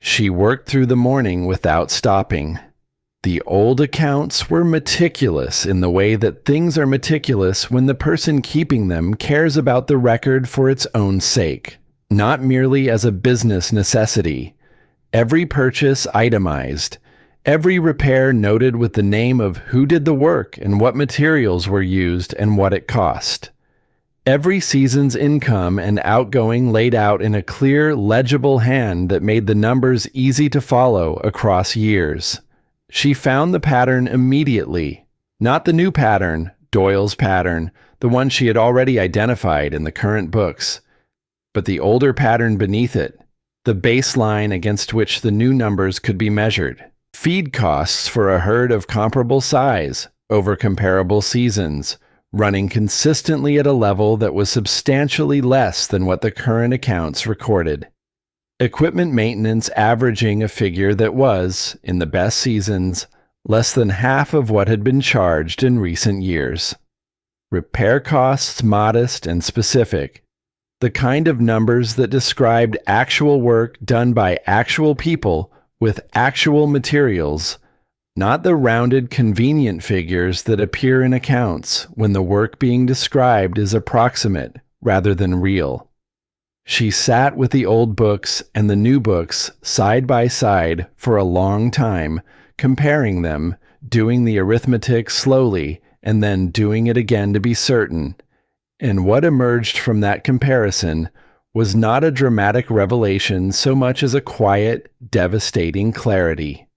She worked through the morning without stopping. The old accounts were meticulous in the way that things are meticulous when the person keeping them cares about the record for its own sake, not merely as a business necessity. Every purchase itemized, every repair noted with the name of who did the work and what materials were used and what it cost. Every season's income and outgoing laid out in a clear, legible hand that made the numbers easy to follow across years. She found the pattern immediately, not the new pattern, Doyle's pattern, the one she had already identified in the current books, but the older pattern beneath it, the baseline against which the new numbers could be measured. Feed costs for a herd of comparable size over comparable seasons, running consistently at a level that was substantially less than what the current accounts recorded. Equipment maintenance averaging a figure that was, in the best seasons, less than half of what had been charged in recent years. Repair costs modest and specific, the kind of numbers that described actual work done by actual people with actual materials, not the rounded, convenient figures that appear in accounts when the work being described is approximate rather than real. She sat with the old books and the new books side by side for a long time, comparing them, doing the arithmetic slowly, and then doing it again to be certain. And what emerged from that comparison was not a dramatic revelation so much as a quiet, devastating clarity.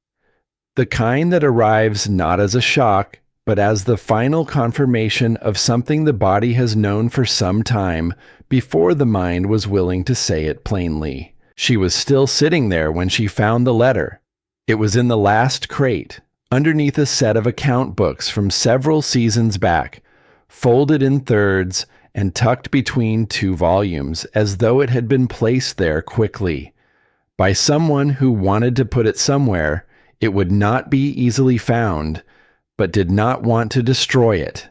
The kind that arrives not as a shock, but as the final confirmation of something the body has known for some time before the mind was willing to say it plainly. She was still sitting there when she found the letter. It was in the last crate, underneath a set of account books from several seasons back, folded in thirds and tucked between two volumes as though it had been placed there quickly. By someone who wanted to put it somewhere it would not be easily found, but did not want to destroy it.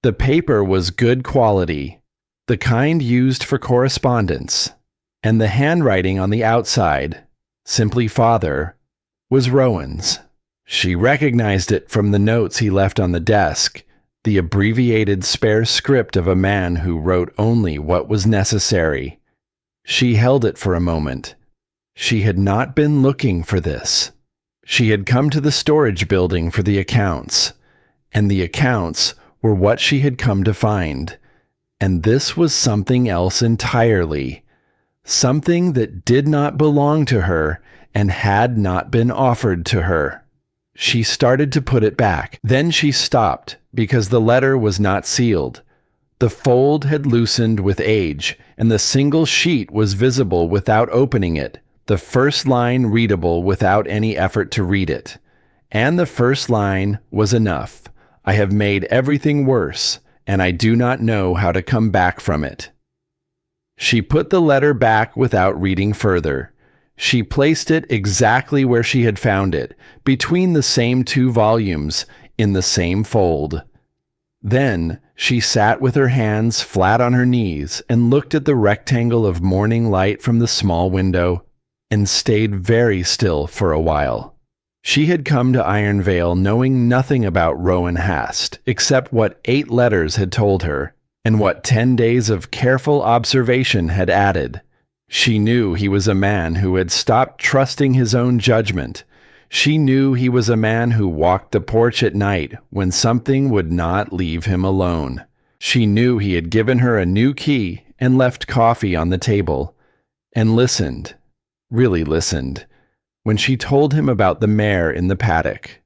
The paper was good quality, the kind used for correspondence, and the handwriting on the outside, simply Father, was Rowan's. She recognized it from the notes he left on the desk, the abbreviated spare script of a man who wrote only what was necessary. She held it for a moment. She had not been looking for this. She had come to the storage building for the accounts, and the accounts were what she had come to find. And this was something else entirely. Something that did not belong to her and had not been offered to her. She started to put it back. Then she stopped because the letter was not sealed. The fold had loosened with age, and the single sheet was visible without opening it, the first line readable without any effort to read it. And the first line was enough. I have made everything worse, and I do not know how to come back from it. She put the letter back without reading further. She placed it exactly where she had found it, between the same two volumes, in the same fold. Then she sat with her hands flat on her knees and looked at the rectangle of morning light from the small window, and stayed very still for a while. She had come to Ironvale knowing nothing about Rowan Hast, except what 8 letters had told her, and what 10 days of careful observation had added. She knew he was a man who had stopped trusting his own judgment. She knew he was a man who walked the porch at night when something would not leave him alone. She knew he had given her a new key and left coffee on the table, and listened, really listened, when she told him about the mare in the paddock.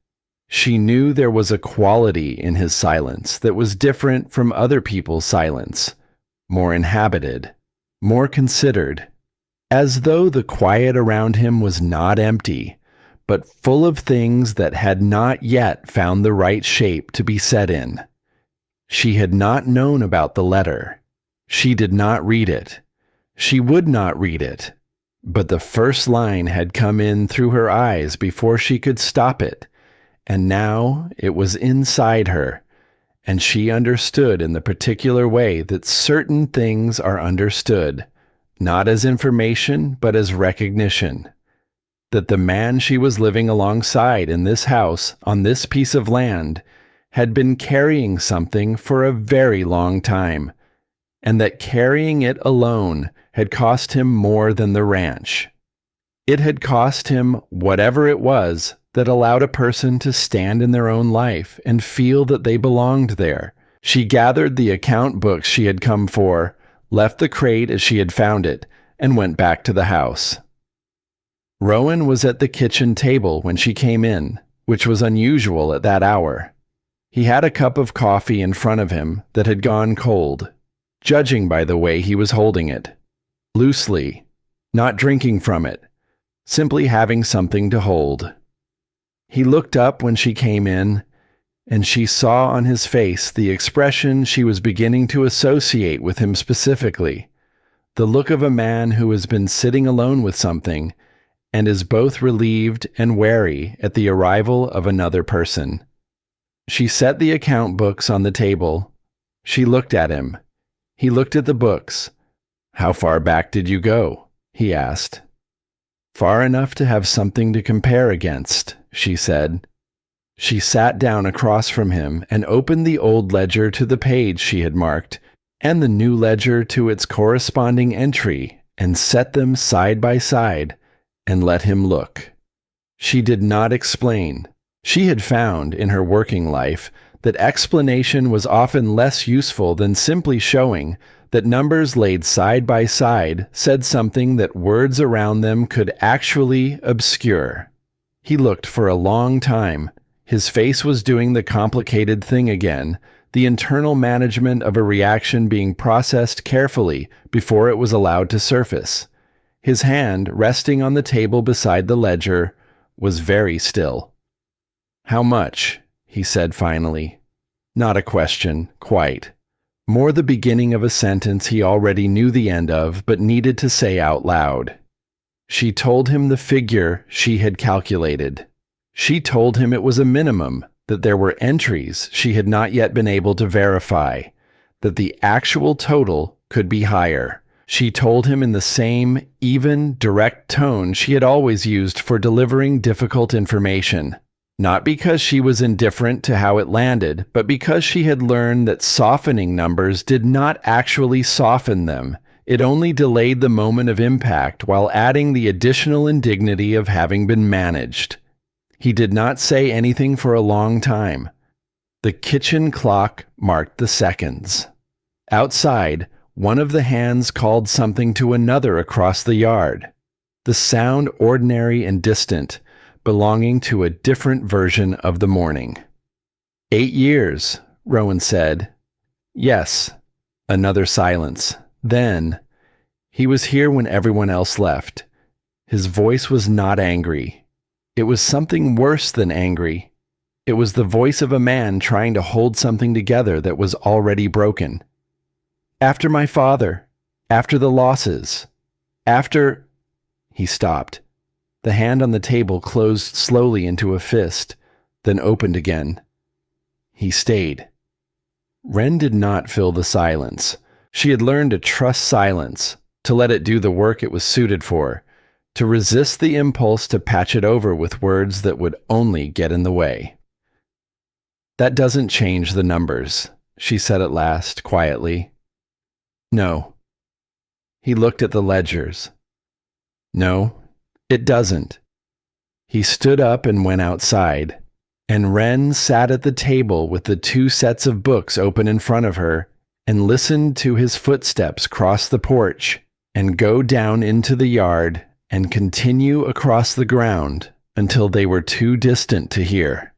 She knew there was a quality in his silence that was different from other people's silence, more inhabited, more considered, as though the quiet around him was not empty, but full of things that had not yet found the right shape to be set in. She had not known about the letter. She did not read it. She would not read it. But the first line had come in through her eyes before she could stop it, and now it was inside her, and she understood in the particular way that certain things are understood, not as information but as recognition. That the man she was living alongside in this house, on this piece of land, had been carrying something for a very long time, and that carrying it alone had cost him more than the ranch. It had cost him whatever it was that allowed a person to stand in their own life and feel that they belonged there. She gathered the account books she had come for, left the crate as she had found it, and went back to the house. Rowan was at the kitchen table when she came in, which was unusual at that hour. He had a cup of coffee in front of him that had gone cold, judging by the way he was holding it. Loosely, not drinking from it, simply having something to hold. He looked up when she came in, and she saw on his face the expression she was beginning to associate with him specifically, the look of a man who has been sitting alone with something and is both relieved and wary at the arrival of another person. She set the account books on the table. She looked at him. He looked at the books. "How far back did you go?" he asked. "Far enough to have something to compare against," she said. She sat down across from him and opened the old ledger to the page she had marked, and the new ledger to its corresponding entry, and set them side by side, and let him look. She did not explain. She had found, in her working life, that explanation was often less useful than simply showing that numbers laid side by side said something that words around them could actually obscure. He looked for a long time. His face was doing the complicated thing again, the internal management of a reaction being processed carefully before it was allowed to surface. His hand, resting on the table beside the ledger, was very still. "How much?" he said finally. Not a question, quite. more the beginning of a sentence he already knew the end of but needed to say out loud. She told him the figure she had calculated. She told him it was a minimum, that there were entries she had not yet been able to verify, that the actual total could be higher. She told him in the same, even, direct tone she had always used for delivering difficult information, not because she was indifferent to how it landed, but because she had learned that softening numbers did not actually soften them. It only delayed the moment of impact while adding the additional indignity of having been managed. He did not say anything for a long time. The kitchen clock marked the seconds. Outside, one of the hands called something to another across the yard. The sound ordinary and distant, belonging to a different version of the morning. 8 years, Rowan said. Yes. Another silence. Then, he was here when everyone else left. His voice was not angry. It was something worse than angry. It was the voice of a man trying to hold something together that was already broken. After my father, after the losses, after... He stopped. The hand on the table closed slowly into a fist, then opened again. He stayed. Wren did not fill the silence. She had learned to trust silence, to let it do the work it was suited for, to resist the impulse to patch it over with words that would only get in the way. That doesn't change the numbers, she said at last, quietly. No. He looked at the ledgers. No, it doesn't. He stood up and went outside, and Wren sat at the table with the 2 sets of books open in front of her and listened to his footsteps cross the porch and go down into the yard and continue across the ground until they were too distant to hear.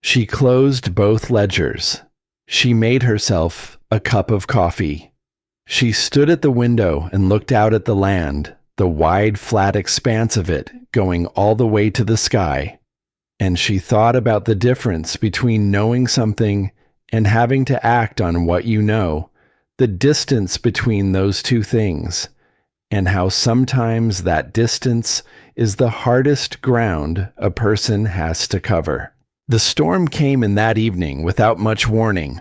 She closed both ledgers. She made herself a cup of coffee. She stood at the window and looked out at the land, the wide, flat expanse of it going all the way to the sky. And she thought about the difference between knowing something and having to act on what you know, the distance between those two things, and how sometimes that distance is the hardest ground a person has to cover. The storm came in that evening without much warning,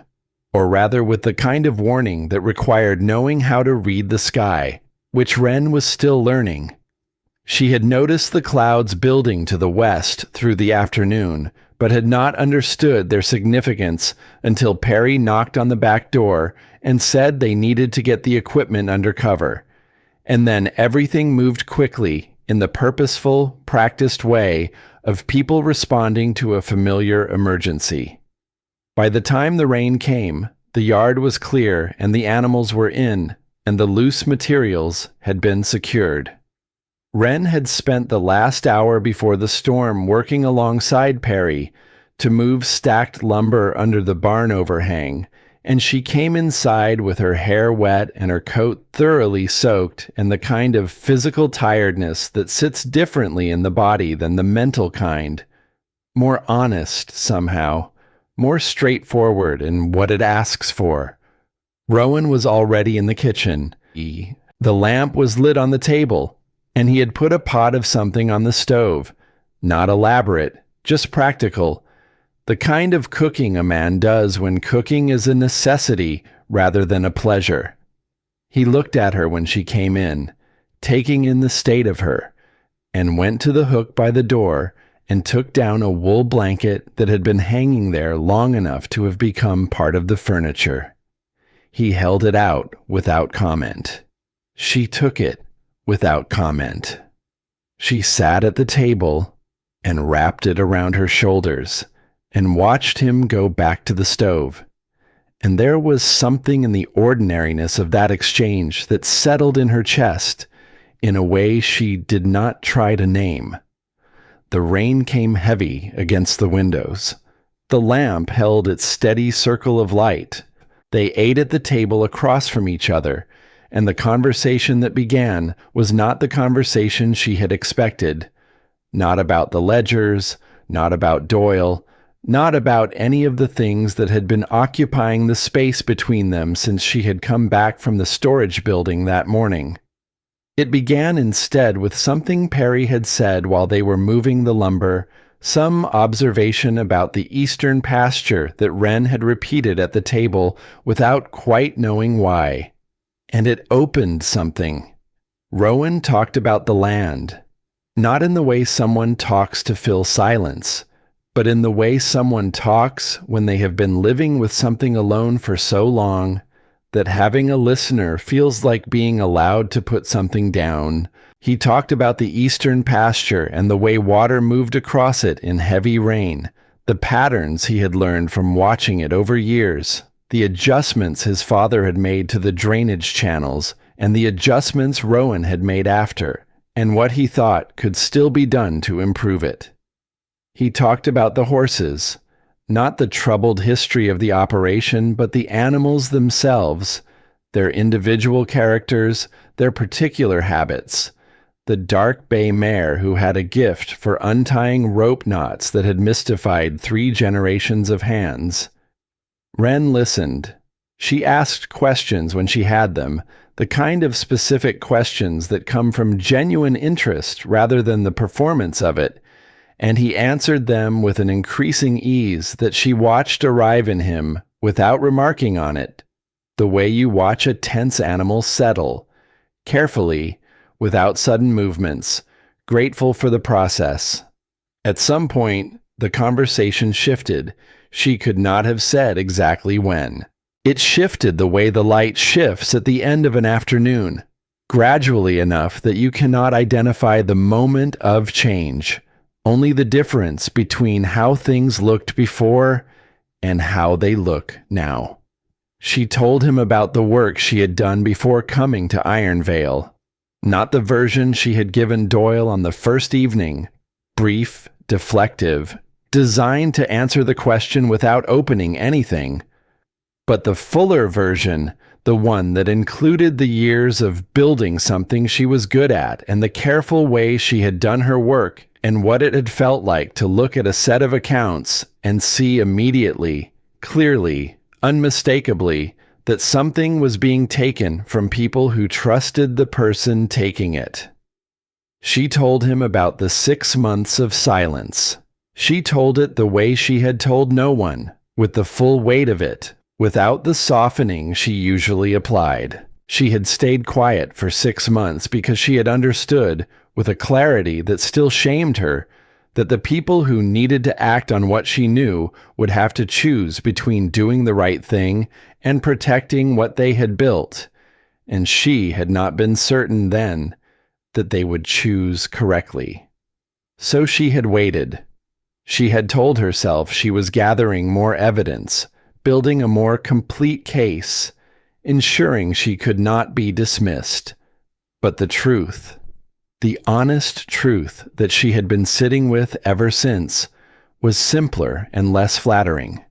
or rather with the kind of warning that required knowing how to read the sky, which Wren was still learning. She had noticed the clouds building to the west through the afternoon, but had not understood their significance until Prairie knocked on the back door and said they needed to get the equipment under cover. And then everything moved quickly in the purposeful, practiced way of people responding to a familiar emergency. By the time the rain came, the yard was clear and the animals were in, and the loose materials had been secured. Wren had spent the last hour before the storm working alongside Prairie to move stacked lumber under the barn overhang, and she came inside with her hair wet and her coat thoroughly soaked and the kind of physical tiredness that sits differently in the body than the mental kind, more honest somehow, more straightforward in what it asks for. Rowan was already in the kitchen. The lamp was lit on the table, and he had put a pot of something on the stove, not elaborate, just practical, the kind of cooking a man does when cooking is a necessity rather than a pleasure. He looked at her when she came in, taking in the state of her, and went to the hook by the door and took down a wool blanket that had been hanging there long enough to have become part of the furniture. He held it out without comment. She took it without comment. She sat at the table and wrapped it around her shoulders and watched him go back to the stove. And there was something in the ordinariness of that exchange that settled in her chest in a way she did not try to name. The rain came heavy against the windows. The lamp held its steady circle of light. They ate at the table across from each other, and the conversation that began was not the conversation she had expected. Not about the ledgers, not about Doyle, not about any of the things that had been occupying the space between them since she had come back from the storage building that morning. It began instead with something Perry had said while they were moving the lumber, some observation about the eastern pasture that Wren had repeated at the table without quite knowing why. And it opened something. Rowan talked about the land, not in the way someone talks to fill silence, but in the way someone talks when they have been living with something alone for so long that having a listener feels like being allowed to put something down. He talked about the eastern pasture and the way water moved across it in heavy rain, the patterns he had learned from watching it over years, the adjustments his father had made to the drainage channels, and the adjustments Rowan had made after, and what he thought could still be done to improve it. He talked about the horses, not the troubled history of the operation, but the animals themselves, their individual characters, their particular habits. The dark bay mare who had a gift for untying rope knots that had mystified 3 generations of hands. Wren listened. She asked questions when she had them, the kind of specific questions that come from genuine interest rather than the performance of it, and he answered them with an increasing ease that she watched arrive in him without remarking on it, the way you watch a tense animal settle, carefully, without sudden movements, grateful for the process. At some point, the conversation shifted. She could not have said exactly when. It shifted the way the light shifts at the end of an afternoon, gradually enough that you cannot identify the moment of change, only the difference between how things looked before and how they look now. She told him about the work she had done before coming to Ironvale, not the version she had given Doyle on the first evening, brief, deflective, designed to answer the question without opening anything, but the fuller version, the one that included the years of building something she was good at and the careful way she had done her work and what it had felt like to look at a set of accounts and see immediately, clearly, unmistakably, that something was being taken from people who trusted the person taking it. She told him about the 6 months of silence. She told it the way she had told no one, with the full weight of it, without the softening she usually applied. She had stayed quiet for 6 months because she had understood, with a clarity that still shamed her, that the people who needed to act on what she knew would have to choose between doing the right thing and protecting what they had built, and she had not been certain then that they would choose correctly. So she had waited. She had told herself she was gathering more evidence, building a more complete case, ensuring she could not be dismissed. But the truth, the honest truth that she had been sitting with ever since, was simpler and less flattering.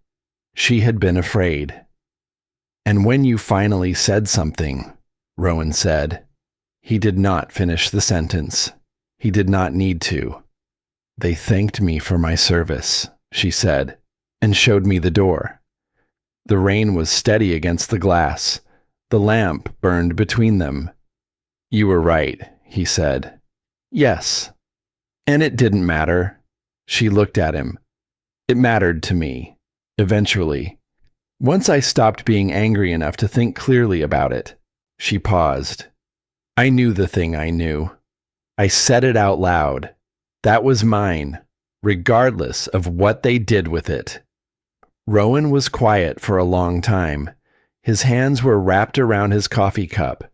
She had been afraid. "And when you finally said something," Rowan said. He did not finish the sentence. He did not need to. "They thanked me for my service," she said, and showed me the door. The rain was steady against the glass. The lamp burned between them. "You were right," he said. "Yes. And it didn't matter." She looked at him. "It mattered to me. Eventually. Once I stopped being angry enough to think clearly about it." She paused. "I knew the thing I knew. I said it out loud. That was mine, regardless of what they did with it." Rowan was quiet for a long time. His hands were wrapped around his coffee cup,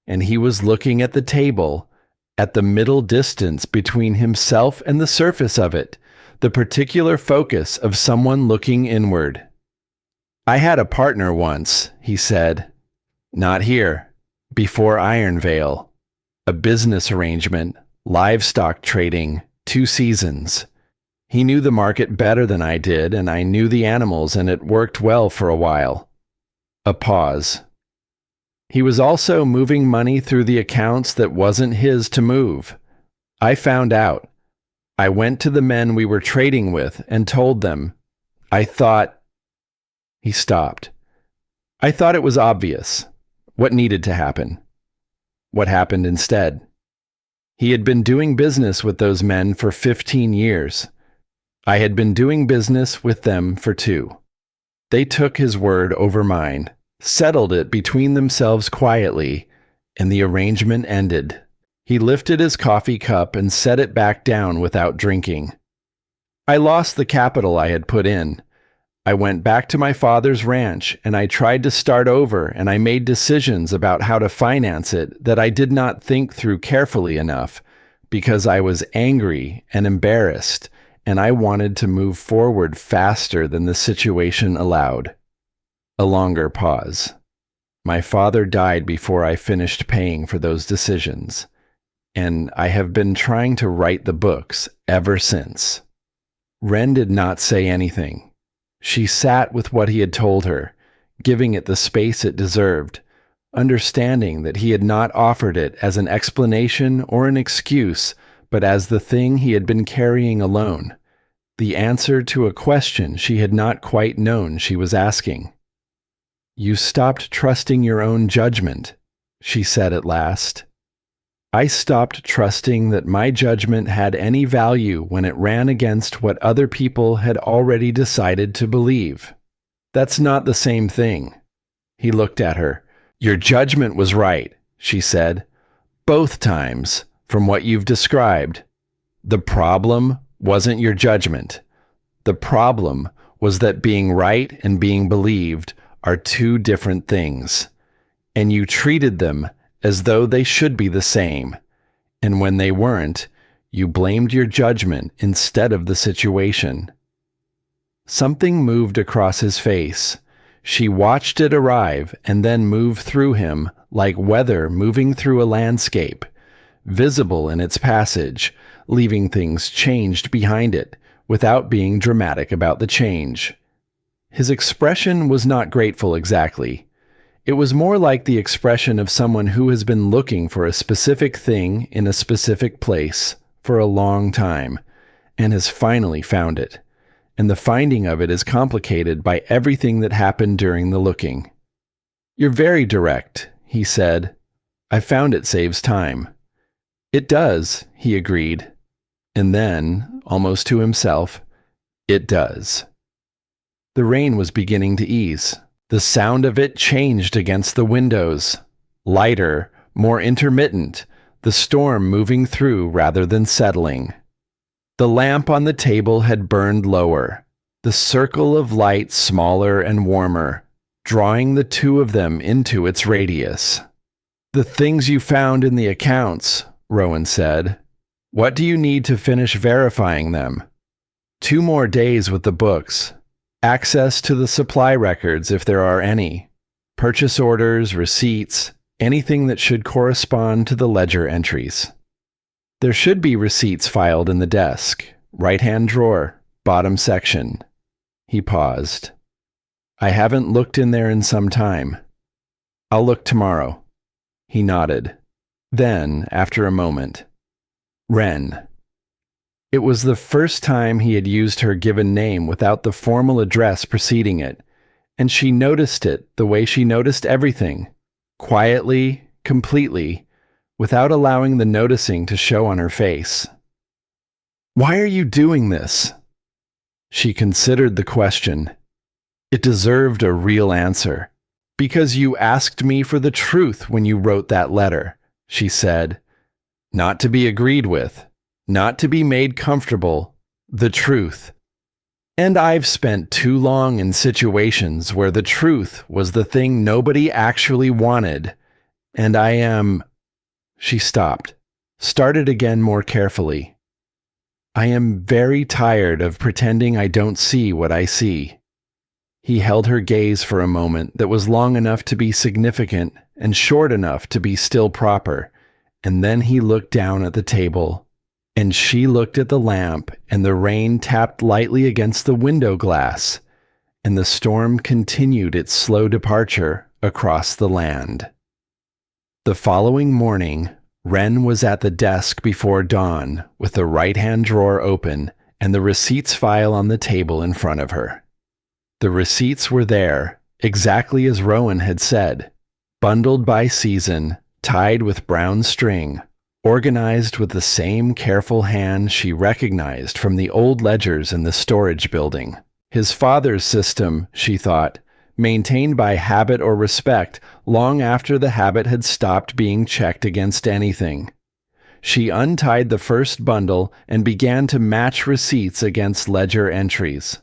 and he was looking at the table, at the middle distance between himself and the surface of it, the particular focus of someone looking inward. "I had a partner once," he said. "Not here. Before Ironvale. A business arrangement, livestock trading, 2 seasons. He knew the market better than I did, and I knew the animals, and it worked well for a while." A pause. "He was also moving money through the accounts that wasn't his to move. I found out. I went to the men we were trading with and told them, I thought... He stopped. I thought it was obvious. What needed to happen? What happened instead? He had been doing business with those men for 15 years. I had been doing business with them for 2. They took his word over mine, settled it between themselves quietly, and the arrangement ended. He lifted his coffee cup and set it back down without drinking. I lost the capital I had put in. I went back to my father's ranch and I tried to start over, and I made decisions about how to finance it that I did not think through carefully enough because I was angry and embarrassed, and I wanted to move forward faster than the situation allowed. A longer pause. My father died before I finished paying for those decisions, and I have been trying to write the books ever since. Wren did not say anything. She sat with what he had told her, giving it the space it deserved, understanding that he had not offered it as an explanation or an excuse, but as the thing he had been carrying alone, the answer to a question she had not quite known she was asking. "You stopped trusting your own judgment," she said at last. "I stopped trusting that my judgment had any value when it ran against what other people had already decided to believe. That's not the same thing." He looked at her. "Your judgment was right," she said. "Both times, from what you've described. The problem wasn't your judgment. The problem was that being right and being believed are 2 different things, and you treated them as though they should be the same, and when they weren't, you blamed your judgment instead of the situation." Something moved across his face. She watched it arrive and then move through him like weather moving through a landscape, visible in its passage, leaving things changed behind it without being dramatic about the change. His expression was not grateful exactly. It was more like the expression of someone who has been looking for a specific thing in a specific place for a long time and has finally found it, and the finding of it is complicated by everything that happened during the looking. "You're very direct," he said. "I found it saves time." "It does," he agreed. And then, almost to himself, "It does." The rain was beginning to ease. The sound of it changed against the windows. Lighter, more intermittent, the storm moving through rather than settling. The lamp on the table had burned lower, the circle of light smaller and warmer, drawing the 2 of them into its radius. "The things you found in the accounts," Rowan said. "What do you need to finish verifying them?" 2 more days with the books. Access to the supply records if there are any. Purchase orders, receipts, anything that should correspond to the ledger entries. There should be receipts filed in the desk, right-hand drawer, bottom section. He paused. "I haven't looked in there in some time." "I'll look tomorrow." He nodded. Then, after a moment, "Wren." It was the first time he had used her given name without the formal address preceding it, and she noticed it the way she noticed everything, quietly, completely, without allowing the noticing to show on her face. "Why are you doing this?" She considered the question. It deserved a real answer. "Because you asked me for the truth when you wrote that letter," she said. "Not to be agreed with. Not to be made comfortable, the truth. And I've spent too long in situations where the truth was the thing nobody actually wanted, and I am..." She stopped, started again more carefully. "I am very tired of pretending I don't see what I see." He held her gaze for a moment that was long enough to be significant and short enough to be still proper, and then he looked down at the table. And she looked at the lamp, and the rain tapped lightly against the window glass, and the storm continued its slow departure across the land. The following morning, Wren was at the desk before dawn, with the right-hand drawer open and the receipts file on the table in front of her. The receipts were there, exactly as Rowan had said, bundled by season, tied with brown string, organized with the same careful hand she recognized from the old ledgers in the storage building. His father's system, she thought, maintained by habit or respect long after the habit had stopped being checked against anything. She untied the first bundle and began to match receipts against ledger entries.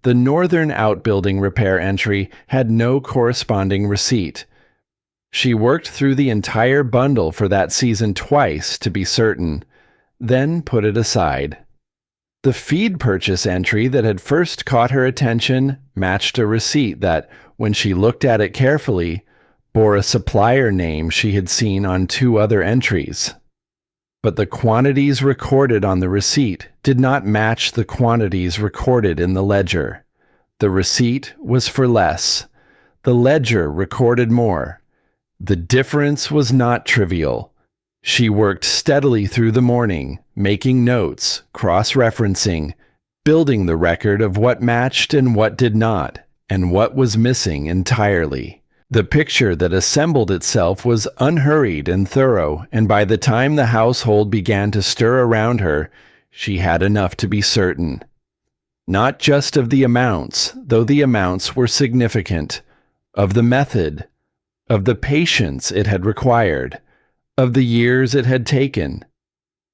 The northern outbuilding repair entry had no corresponding receipt. She worked through the entire bundle for that season twice to be certain, then put it aside. The feed purchase entry that had first caught her attention matched a receipt that, when she looked at it carefully, bore a supplier name she had seen on 2 other entries. But the quantities recorded on the receipt did not match the quantities recorded in the ledger. The receipt was for less. The ledger recorded more. The difference was not trivial. She worked steadily through the morning, making notes, cross-referencing, building the record of what matched and what did not, and what was missing entirely. The picture that assembled itself was unhurried and thorough, and by the time the household began to stir around her, she had enough to be certain. Not just of the amounts, though the amounts were significant, of the method, of the patience it had required, of the years it had taken.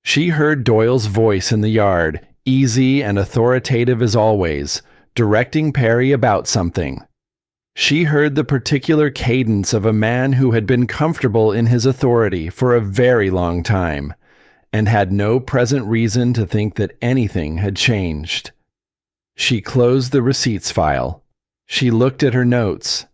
She heard Doyle's voice in the yard, easy and authoritative as always, directing Prairie about something. She heard the particular cadence of a man who had been comfortable in his authority for a very long time, and had no present reason to think that anything had changed. She closed the receipts file. She looked at her notes.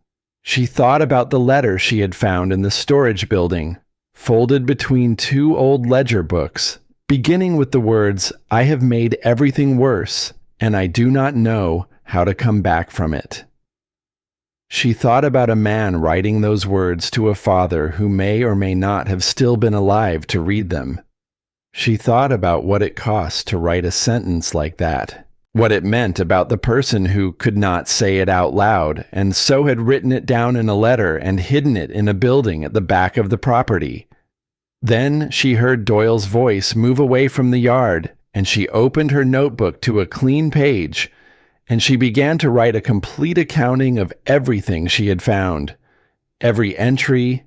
She thought about the letter she had found in the storage building, folded between 2 old ledger books, beginning with the words, "I have made everything worse, and I do not know how to come back from it." She thought about a man writing those words to a father who may or may not have still been alive to read them. She thought about what it cost to write a sentence like that, what it meant about the person who could not say it out loud, and so had written it down in a letter and hidden it in a building at the back of the property. Then she heard Doyle's voice move away from the yard, and she opened her notebook to a clean page, and she began to write a complete accounting of everything she had found. Every entry,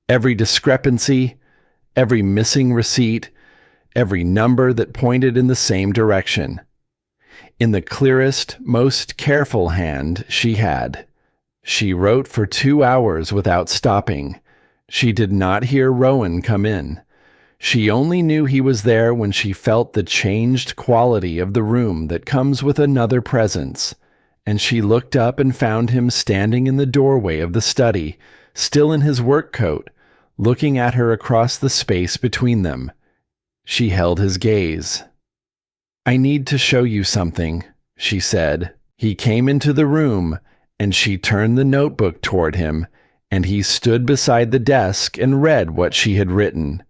every discrepancy, every missing receipt, every number that pointed in the same direction. In the clearest, most careful hand she had. She wrote for 2 hours without stopping. She did not hear Rowan come in. She only knew he was there when she felt the changed quality of the room that comes with another presence, and she looked up and found him standing in the doorway of the study, still in his work coat, looking at her across the space between them. She held his gaze. "I need to show you something," she said. He came into the room, and she turned the notebook toward him, and he stood beside the desk and read what she had written.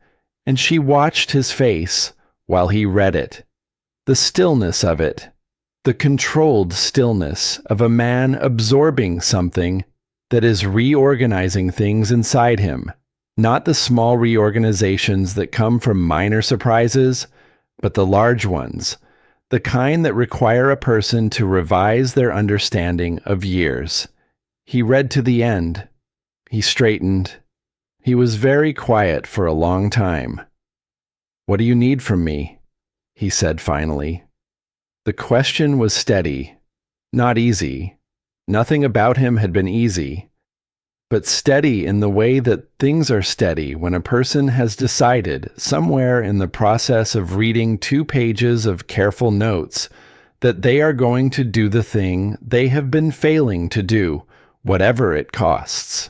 And she watched his face while he read it. The stillness of it, the controlled stillness of a man absorbing something that is reorganizing things inside him, not the small reorganizations that come from minor surprises, but the large ones, the kind that require a person to revise their understanding of years. He read to the end. He straightened. He was very quiet for a long time. "What do you need from me?" he said finally. The question was steady, not easy. Nothing about him had been easy, but steady in the way that things are steady when a person has decided, somewhere in the process of reading 2 pages of careful notes, that they are going to do the thing they have been failing to do, whatever it costs.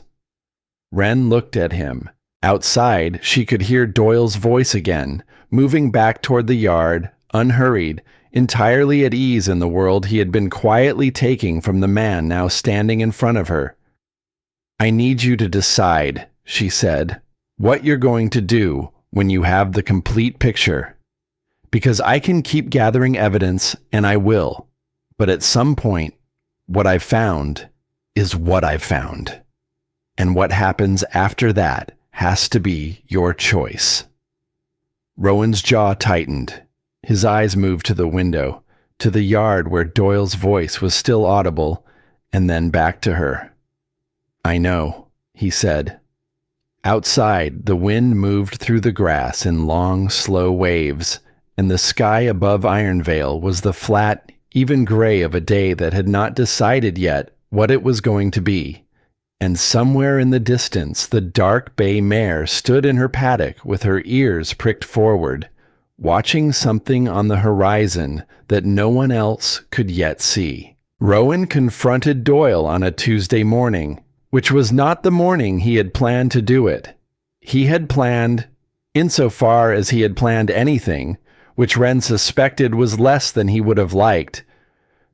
Wren looked at him. Outside, she could hear Doyle's voice again, moving back toward the yard, unhurried, entirely at ease in the world he had been quietly taking from the man now standing in front of her. "I need you to decide," she said, "what you're going to do when you have the complete picture. Because I can keep gathering evidence, and I will. But at some point, What I've found is what I've found. And what happens after that has to be your choice. Rowan's jaw tightened. His eyes moved to the window, to the yard where Doyle's voice was still audible, and then back to her. I know, he said. Outside, the wind moved through the grass in long, slow waves, and the sky above Ironvale was the flat, even gray of a day that had not decided yet what it was going to be. And somewhere in the distance, the dark bay mare stood in her paddock with her ears pricked forward, watching something on the horizon that no one else could yet see. Rowan confronted Doyle on a Tuesday morning, which was not the morning he had planned to do it. He had planned, insofar as he had planned anything, which Wren suspected was less than he would have liked,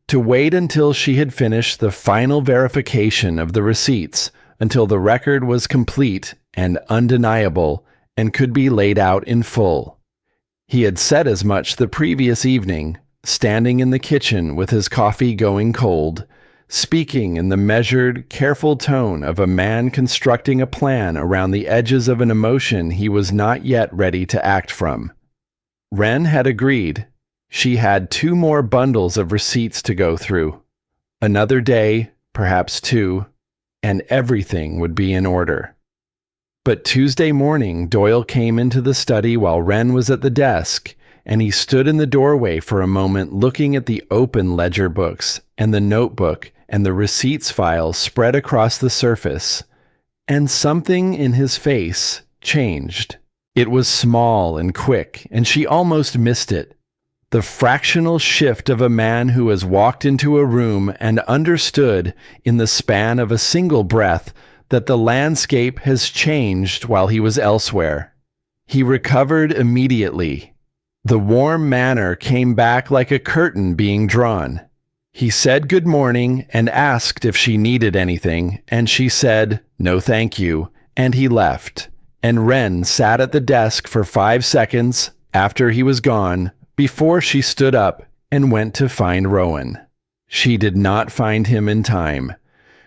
to wait until she had finished the final verification of the receipts, until the record was complete and undeniable and could be laid out in full. He had said as much the previous evening, standing in the kitchen with his coffee going cold, speaking in the measured, careful tone of a man constructing a plan around the edges of an emotion he was not yet ready to act from. Wren had agreed. She had 2 more bundles of receipts to go through. Another day, perhaps 2, and everything would be in order. But Tuesday morning, Doyle came into the study while Wren was at the desk, and he stood in the doorway for a moment looking at the open ledger books and the notebook and the receipts file spread across the surface, and something in his face changed. It was small and quick, and she almost missed it. The fractional shift of a man who has walked into a room and understood in the span of a single breath that the landscape has changed while he was elsewhere. He recovered immediately. The warm manner came back like a curtain being drawn. He said good morning and asked if she needed anything, and she said, no thank you, and he left. And Wren sat at the desk for 5 seconds after he was gone before she stood up and went to find Rowan. She did not find him in time.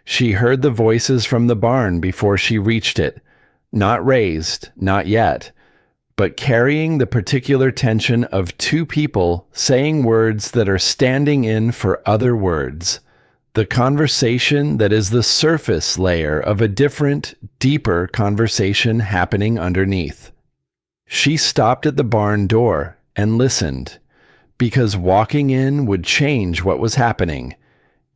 She heard the voices from the barn before she reached it, not raised, not yet, but carrying the particular tension of 2 people saying words that are standing in for other words, the conversation that is the surface layer of a different, deeper conversation happening underneath. She stopped at the barn door and listened, because walking in would change what was happening,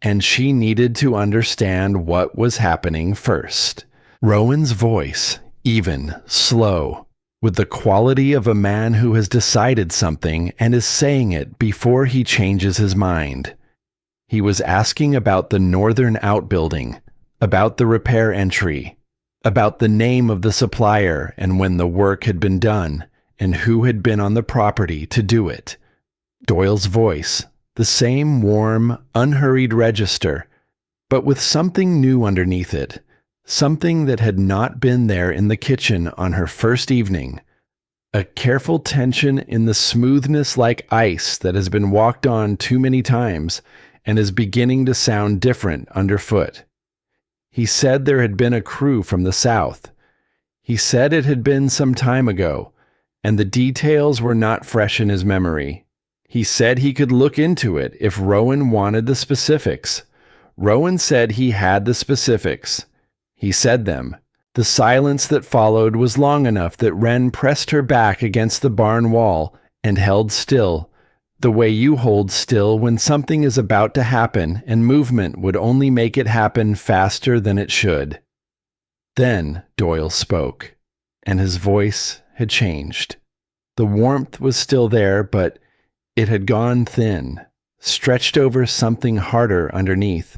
and she needed to understand what was happening first. Rowan's voice, even, slow, with the quality of a man who has decided something and is saying it before he changes his mind. He was asking about the northern outbuilding, about the repair entry, about the name of the supplier and when the work had been done, and who had been on the property to do it. Doyle's voice, the same warm, unhurried register, but with something new underneath it, something that had not been there in the kitchen on her first evening, a careful tension in the smoothness like ice that has been walked on too many times and is beginning to sound different underfoot. He said there had been a crew from the south. He said it had been some time ago, and the details were not fresh in his memory. He said he could look into it if Rowan wanted the specifics. Rowan said he had the specifics. He said them. The silence that followed was long enough that Wren pressed her back against the barn wall and held still, the way you hold still when something is about to happen and movement would only make it happen faster than it should. Then Doyle spoke, and his voice had changed. The warmth was still there, but it had gone thin, stretched over something harder underneath,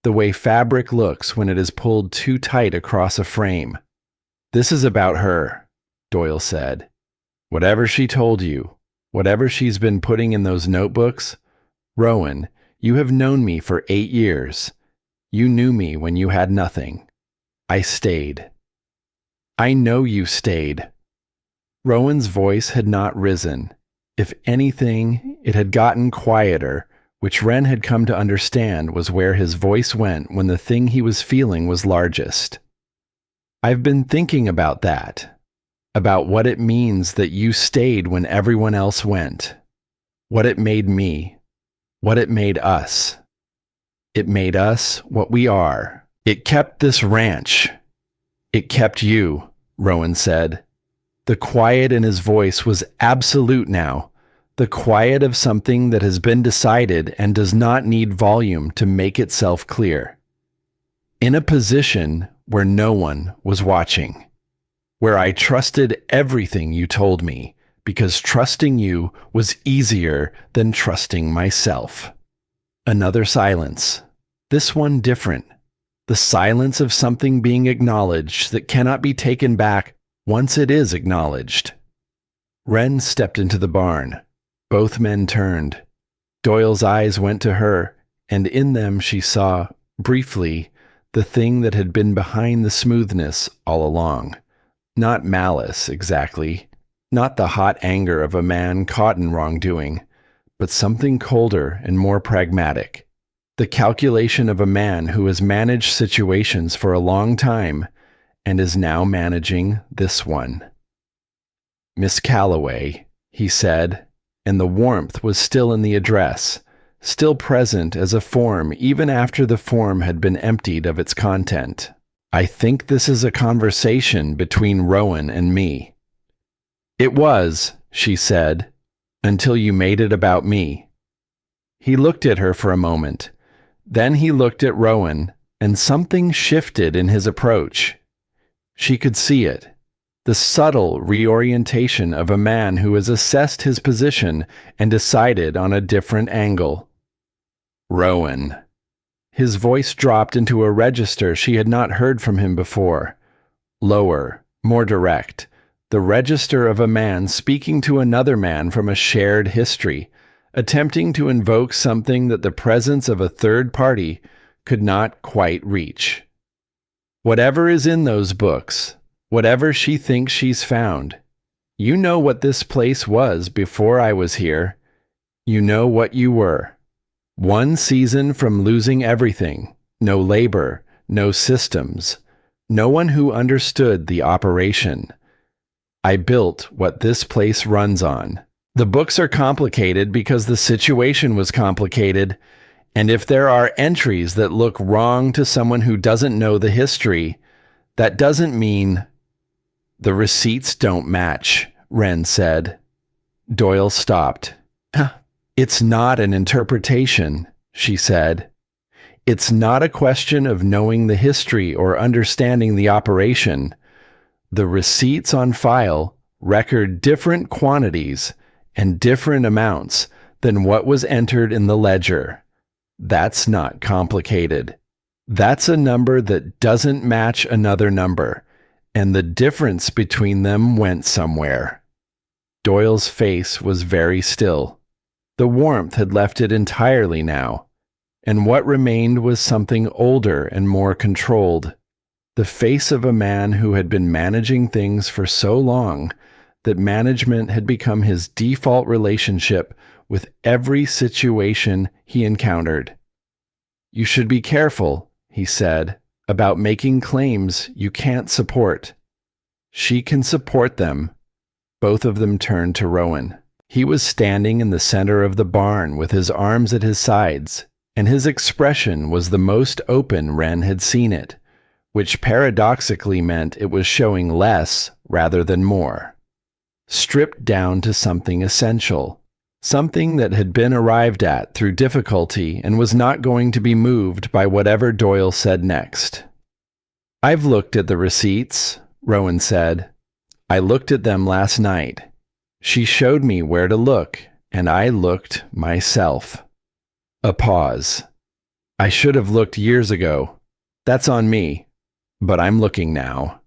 the way fabric looks when it is pulled too tight across a frame. This is about her, Doyle said. Whatever she told you, whatever she's been putting in those notebooks, Rowan, you have known me for 8 years. You knew me when you had nothing. I stayed. I know you stayed. Rowan's voice had not risen. If anything, it had gotten quieter, which Wren had come to understand was where his voice went when the thing he was feeling was largest. I've been thinking about that, about what it means that you stayed when everyone else went, what it made me, what it made us. It made us what we are. It kept this ranch. It kept you, Rowan said. The quiet in his voice was absolute now, the quiet of something that has been decided and does not need volume to make itself clear. In a position where no one was watching, where I trusted everything you told me, because trusting you was easier than trusting myself. Another silence, this one different, the silence of something being acknowledged that cannot be taken back once it is acknowledged. Wren stepped into the barn. Both men turned. Doyle's eyes went to her, and in them she saw, briefly, the thing that had been behind the smoothness all along. Not malice, exactly, not the hot anger of a man caught in wrongdoing, but something colder and more pragmatic. The calculation of a man who has managed situations for a long time and is now managing this one. "Miss Calloway," he said, and the warmth was still in the address, still present as a form even after the form had been emptied of its content. "I think this is a conversation between Rowan and me." "It was," she said, "until you made it about me." He looked at her for a moment. Then he looked at Rowan, and something shifted in his approach. She could see it. The subtle reorientation of a man who has assessed his position and decided on a different angle. "Rowan." His voice dropped into a register she had not heard from him before. Lower, more direct. The register of a man speaking to another man from a shared history, attempting to invoke something that the presence of a third party could not quite reach. "Whatever is in those books, whatever she thinks she's found, you know what this place was before I was here. You know what you were. One season from losing everything, no labor, no systems, no one who understood the operation. I built what this place runs on. The books are complicated because the situation was complicated, and if there are entries that look wrong to someone who doesn't know the history, that doesn't mean—" "The receipts don't match," Wren said. Doyle stopped. "It's not an interpretation," she said. "It's not a question of knowing the history or understanding the operation. The receipts on file record different quantities and different amounts than what was entered in the ledger. That's not complicated. That's a number that doesn't match another number, and the difference between them went somewhere." Doyle's face was very still. The warmth had left it entirely now, and what remained was something older and more controlled. The face of a man who had been managing things for so long that management had become his default relationship with every situation he encountered. "You should be careful," he said, "about making claims you can't support." "She can support them." Both of them turned to Rowan. He was standing in the center of the barn with his arms at his sides, and his expression was the most open Wren had seen it, which paradoxically meant it was showing less rather than more. Stripped down to something essential, something that had been arrived at through difficulty and was not going to be moved by whatever Doyle said next. "I've looked at the receipts," Rowan said. "I looked at them last night. She showed me where to look, and I looked myself." A pause. "I should have looked years ago. That's on me, but I'm looking now."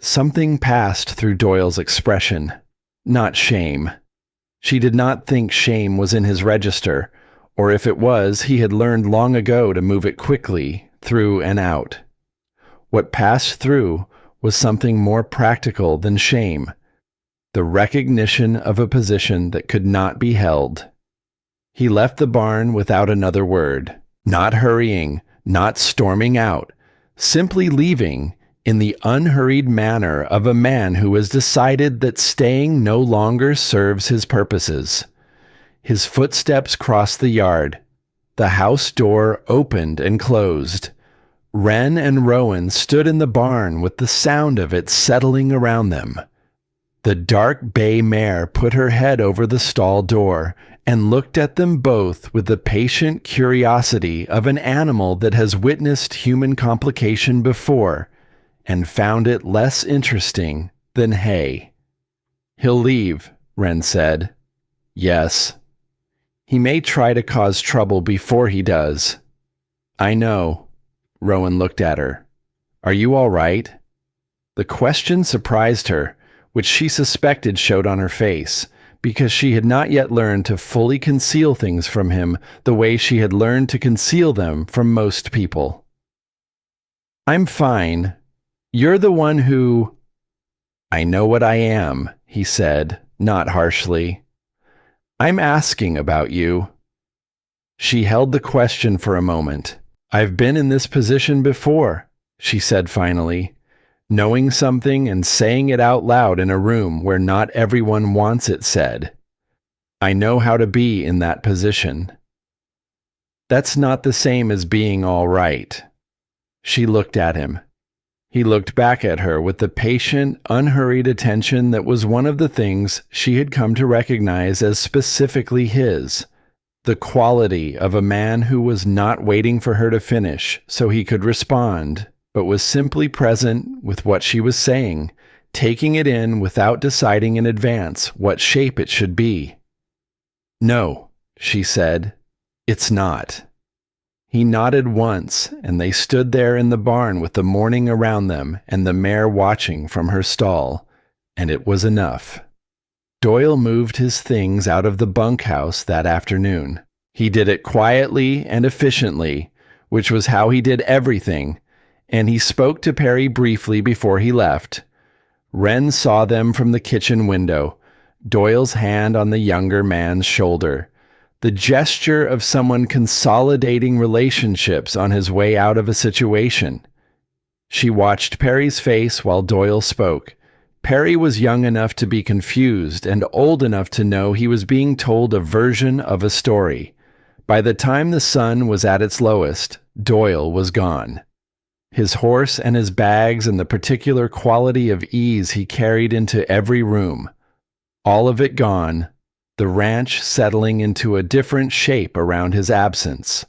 Something passed through Doyle's expression. Not shame. She did not think shame was in his register, or if it was, he had learned long ago to move it quickly, through and out. What passed through was something more practical than shame, the recognition of a position that could not be held. He left the barn without another word, not hurrying, not storming out, simply leaving in the unhurried manner of a man who has decided that staying no longer serves his purposes. His footsteps crossed the yard. The house door opened and closed. Wren and Rowan stood in the barn with the sound of it settling around them. The dark bay mare put her head over the stall door and looked at them both with the patient curiosity of an animal that has witnessed human complication before and found it less interesting than hay. "He'll leave," Wren said. "Yes. He may try to cause trouble before he does." "I know." Rowan looked at her. "Are you all right?" The question surprised her, which she suspected showed on her face, because she had not yet learned to fully conceal things from him the way she had learned to conceal them from most people. "I'm fine. You're the one who—" "I know what I am," he said, not harshly. "I'm asking about you." She held the question for a moment. "I've been in this position before," she said finally, knowing something and saying it out loud in a room where not everyone wants it said. "I know how to be in that position." "That's not the same as being all right." She looked at him. He looked back at her with the patient, unhurried attention that was one of the things she had come to recognize as specifically his. The quality of a man who was not waiting for her to finish so he could respond, but was simply present with what she was saying, taking it in without deciding in advance what shape it should be. "No," she said, "it's not." He nodded once, and they stood there in the barn with the morning around them and the mare watching from her stall, and it was enough. Doyle moved his things out of the bunkhouse that afternoon. He did it quietly and efficiently, which was how he did everything, and he spoke to Prairie briefly before he left. Wren saw them from the kitchen window, Doyle's hand on the younger man's shoulder, the gesture of someone consolidating relationships on his way out of a situation. She watched Perry's face while Doyle spoke. Perry was young enough to be confused and old enough to know he was being told a version of a story. By the time the sun was at its lowest, Doyle was gone. His horse and his bags and the particular quality of ease he carried into every room. All of it gone, the ranch settling into a different shape around his absence.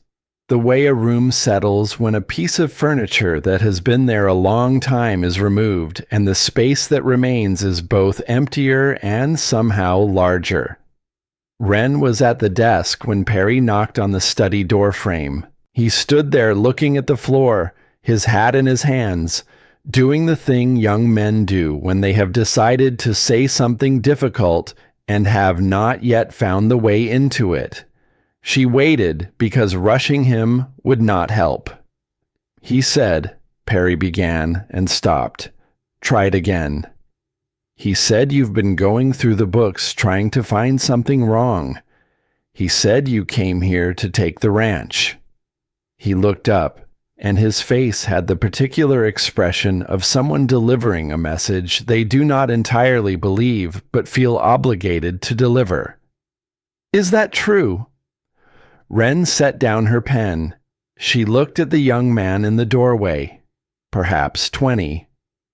The way a room settles when a piece of furniture that has been there a long time is removed and the space that remains is both emptier and somehow larger. Wren was at the desk when Perry knocked on the study door frame. He stood there looking at the floor, his hat in his hands, doing the thing young men do when they have decided to say something difficult and have not yet found the way into it. She waited because rushing him would not help. "He said," Perry began and stopped. Tried again. "He said you've been going through the books trying to find something wrong. He said you came here to take the ranch." He looked up, and his face had the particular expression of someone delivering a message they do not entirely believe but feel obligated to deliver. "Is that true?" Wren set down her pen. She looked at the young man in the doorway, perhaps 20,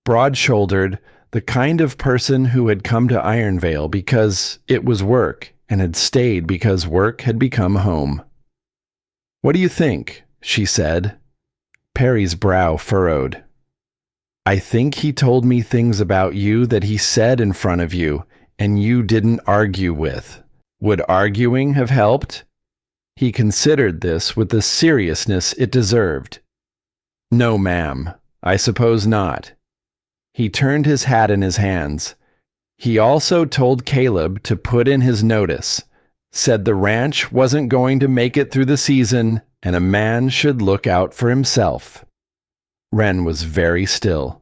broad-shouldered, the kind of person who had come to Ironvale because it was work and had stayed because work had become home. "What do you think?" she said. Perry's brow furrowed. "I think he told me things about you that he said in front of you, and you didn't argue with. Would arguing have helped?" He considered this with the seriousness it deserved. "No, ma'am, I suppose not." He turned his hat in his hands. He also told Caleb to put in his notice, said the ranch wasn't going to make it through the season, and a man should look out for himself. Wren was very still.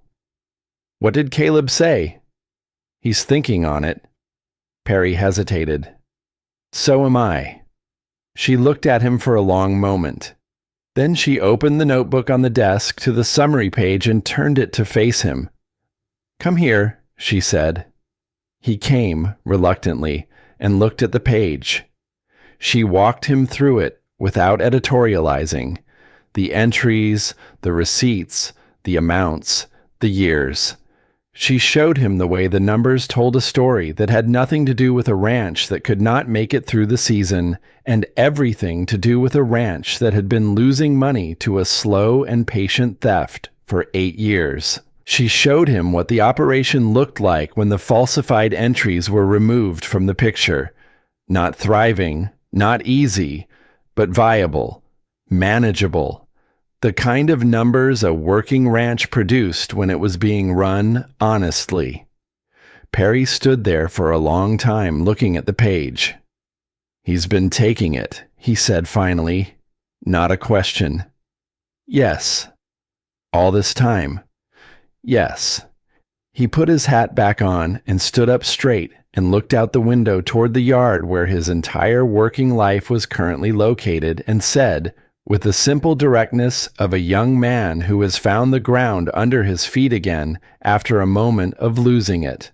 "What did Caleb say?" "He's thinking on it." Perry hesitated. "So am I." She looked at him for a long moment. Then she opened the notebook on the desk to the summary page and turned it to face him. "Come here," she said. He came, reluctantly, and looked at the page. She walked him through it without editorializing. The entries, the receipts, the amounts, the years. She showed him the way the numbers told a story that had nothing to do with a ranch that could not make it through the season, and everything to do with a ranch that had been losing money to a slow and patient theft for 8 years. She showed him what the operation looked like when the falsified entries were removed from the picture. Not thriving, not easy, but viable, manageable. The kind of numbers a working ranch produced when it was being run honestly. Perry stood there for a long time looking at the page. "He's been taking it," he said finally. Not a question. "Yes." "All this time?" "Yes." He put his hat back on and stood up straight and looked out the window toward the yard where his entire working life was currently located and said, with the simple directness of a young man who has found the ground under his feet again after a moment of losing it,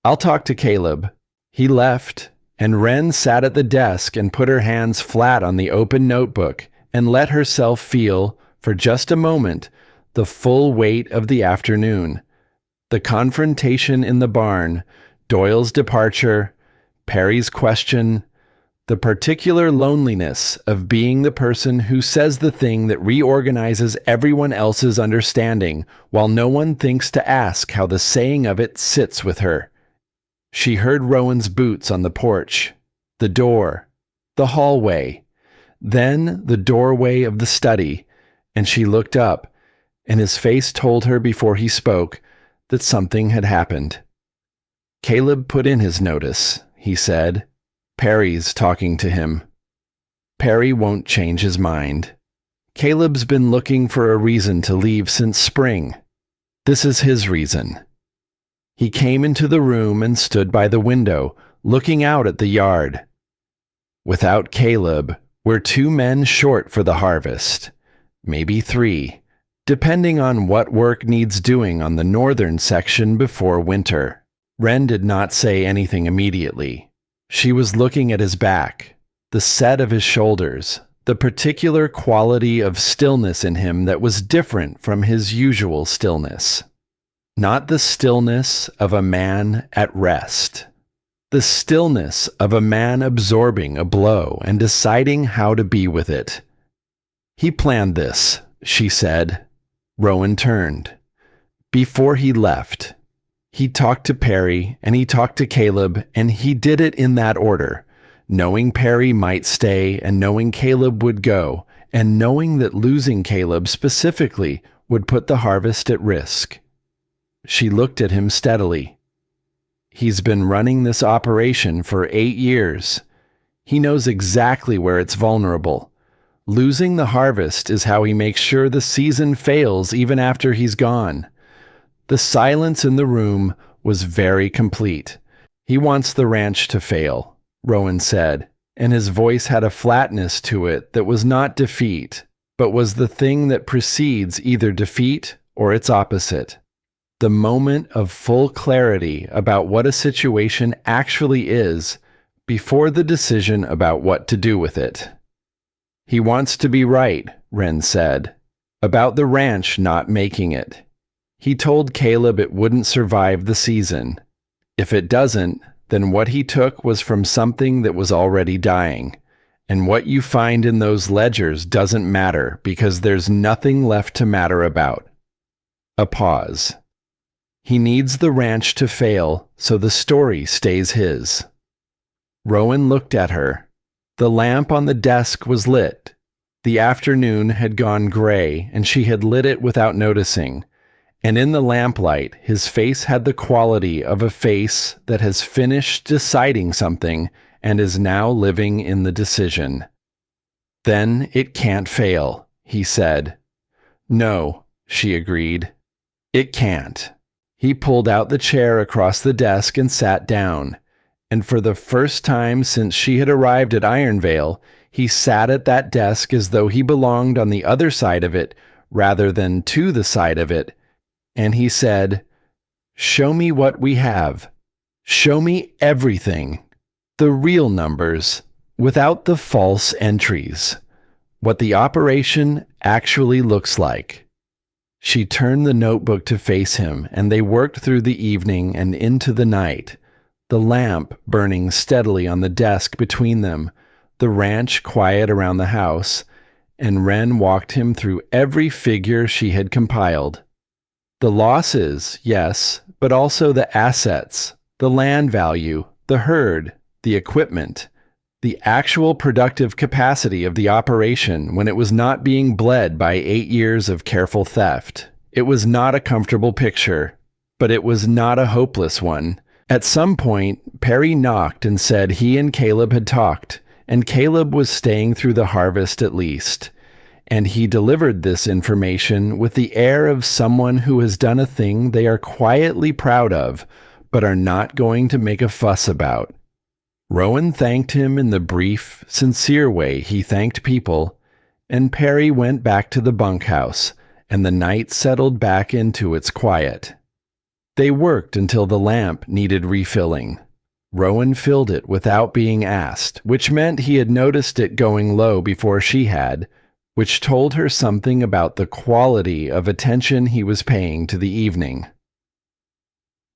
"I'll talk to Caleb." He left, and Wren sat at the desk and put her hands flat on the open notebook and let herself feel, for just a moment, the full weight of the afternoon. The confrontation in the barn, Doyle's departure, Perry's question, the particular loneliness of being the person who says the thing that reorganizes everyone else's understanding while no one thinks to ask how the saying of it sits with her. She heard Rowan's boots on the porch, the door, the hallway, then the doorway of the study, and she looked up, and his face told her before he spoke that something had happened. "Caleb put in his notice," he said. "Perry's talking to him. Perry won't change his mind. Caleb's been looking for a reason to leave since spring. This is his reason." He came into the room and stood by the window, looking out at the yard. "Without Caleb, we're 2 men short for the harvest. Maybe 3, depending on what work needs doing on the northern section before winter." Wren did not say anything immediately. She was looking at his back, the set of his shoulders, the particular quality of stillness in him that was different from his usual stillness. Not the stillness of a man at rest. The stillness of a man absorbing a blow and deciding how to be with it. "He planned this," she said. Rowan turned. "Before he left. He talked to Perry, and he talked to Caleb, and he did it in that order, knowing Perry might stay and knowing Caleb would go, and knowing that losing Caleb specifically would put the harvest at risk." She looked at him steadily. "He's been running this operation for 8 years. He knows exactly where it's vulnerable. Losing the harvest is how he makes sure the season fails even after he's gone." The silence in the room was very complete. "He wants the ranch to fail," Rowan said, and his voice had a flatness to it that was not defeat, but was the thing that precedes either defeat or its opposite. The moment of full clarity about what a situation actually is before the decision about what to do with it. "He wants to be right," Wren said, "about the ranch not making it. He told Caleb it wouldn't survive the season. If it doesn't, then what he took was from something that was already dying. And what you find in those ledgers doesn't matter because there's nothing left to matter about." A pause. "He needs the ranch to fail so the story stays his." Rowan looked at her. The lamp on the desk was lit. The afternoon had gone gray and she had lit it without noticing. And in the lamplight, his face had the quality of a face that has finished deciding something and is now living in the decision. "Then it can't fail," he said. "No," she agreed. "It can't." He pulled out the chair across the desk and sat down, and for the first time since she had arrived at Ironvale, He sat at that desk as though he belonged on the other side of it rather than to the side of it, and he said, "Show me what we have. Show me everything. The real numbers, without the false entries. What the operation actually looks like." She turned the notebook to face him, and they worked through the evening and into the night, the lamp burning steadily on the desk between them, the ranch quiet around the house, and Wren walked him through every figure she had compiled. The losses, yes, but also the assets, the land value, the herd, the equipment, the actual productive capacity of the operation when it was not being bled by 8 years of careful theft. It was not a comfortable picture, but it was not a hopeless one. At some point, Perry knocked and said he and Caleb had talked, and Caleb was staying through the harvest at least. And he delivered this information with the air of someone who has done a thing they are quietly proud of, but are not going to make a fuss about. Rowan thanked him in the brief, sincere way he thanked people, and Perry went back to the bunkhouse, and the night settled back into its quiet. They worked until the lamp needed refilling. Rowan filled it without being asked, which meant he had noticed it going low before she had, which told her something about the quality of attention he was paying to the evening.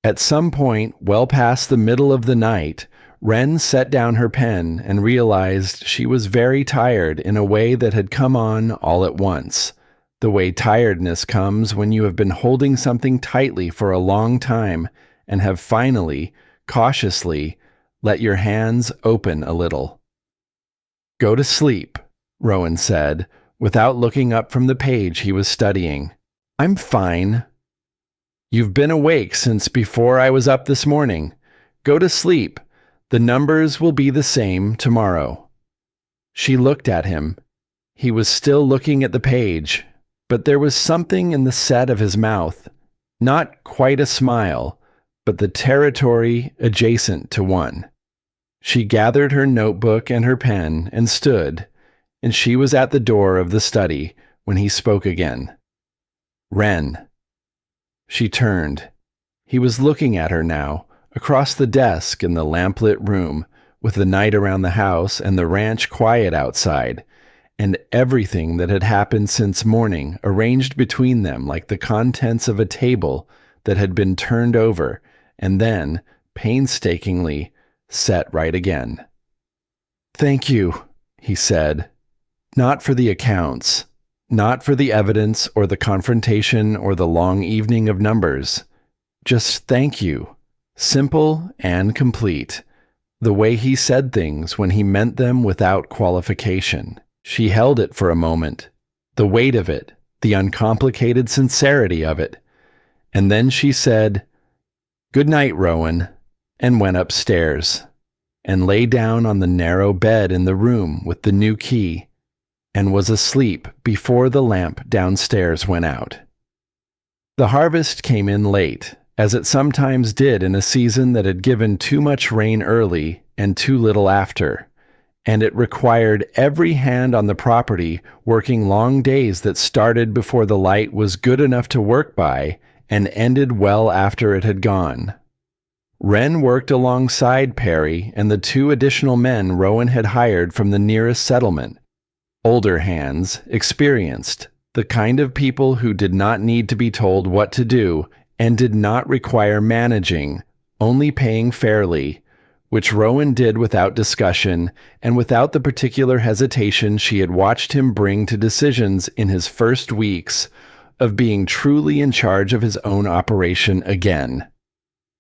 At some point, well past the middle of the night, Wren set down her pen and realized she was very tired in a way that had come on all at once, the way tiredness comes when you have been holding something tightly for a long time and have finally, cautiously, let your hands open a little. "Go to sleep," Rowan said, without looking up from the page he was studying. "I'm fine. You've been awake since before I was up this morning. Go to sleep. The numbers will be the same tomorrow." She looked at him. He was still looking at the page, but there was something in the set of his mouth, not quite a smile, but the territory adjacent to one. She gathered her notebook and her pen and stood, and she was at the door of the study when he spoke again. "Wren." She turned. He was looking at her now, across the desk in the lamplit room, with the night around the house and the ranch quiet outside, and everything that had happened since morning arranged between them like the contents of a table that had been turned over and then, painstakingly, set right again. "Thank you," he said. "Not for the accounts, not for the evidence or the confrontation or the long evening of numbers. Just thank you. Simple and complete. The way he said things when he meant them without qualification." She held it for a moment, the weight of it, the uncomplicated sincerity of it. And then she said, "Good night, Rowan," and went upstairs, and lay down on the narrow bed in the room with the new key, and was asleep before the lamp downstairs went out. The harvest came in late, as it sometimes did in a season that had given too much rain early and too little after, and it required every hand on the property working long days that started before the light was good enough to work by and ended well after it had gone. Wren worked alongside Perry and the 2 additional men Rowan had hired from the nearest settlement. Older hands, experienced, the kind of people who did not need to be told what to do and did not require managing, only paying fairly, which Rowan did without discussion and without the particular hesitation she had watched him bring to decisions in his first weeks of being truly in charge of his own operation again.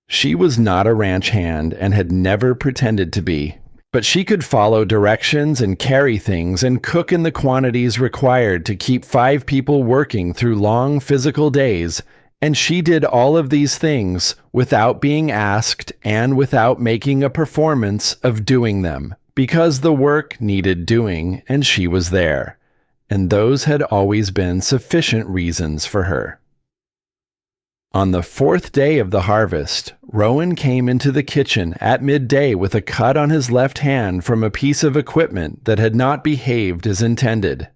She was not a ranch hand and had never pretended to be, but she could follow directions and carry things and cook in the quantities required to keep 5 people working through long physical days, and she did all of these things without being asked and without making a performance of doing them, because the work needed doing and she was there, and those had always been sufficient reasons for her. On the fourth day of the harvest, Rowan came into the kitchen at midday with a cut on his left hand from a piece of equipment that had not behaved as intended.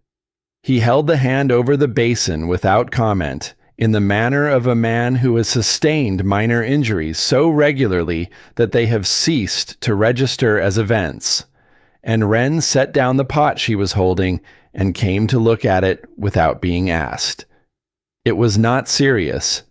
He held the hand over the basin without comment, in the manner of a man who has sustained minor injuries so regularly that they have ceased to register as events. And Wren set down the pot she was holding and came to look at it without being asked. It was not serious,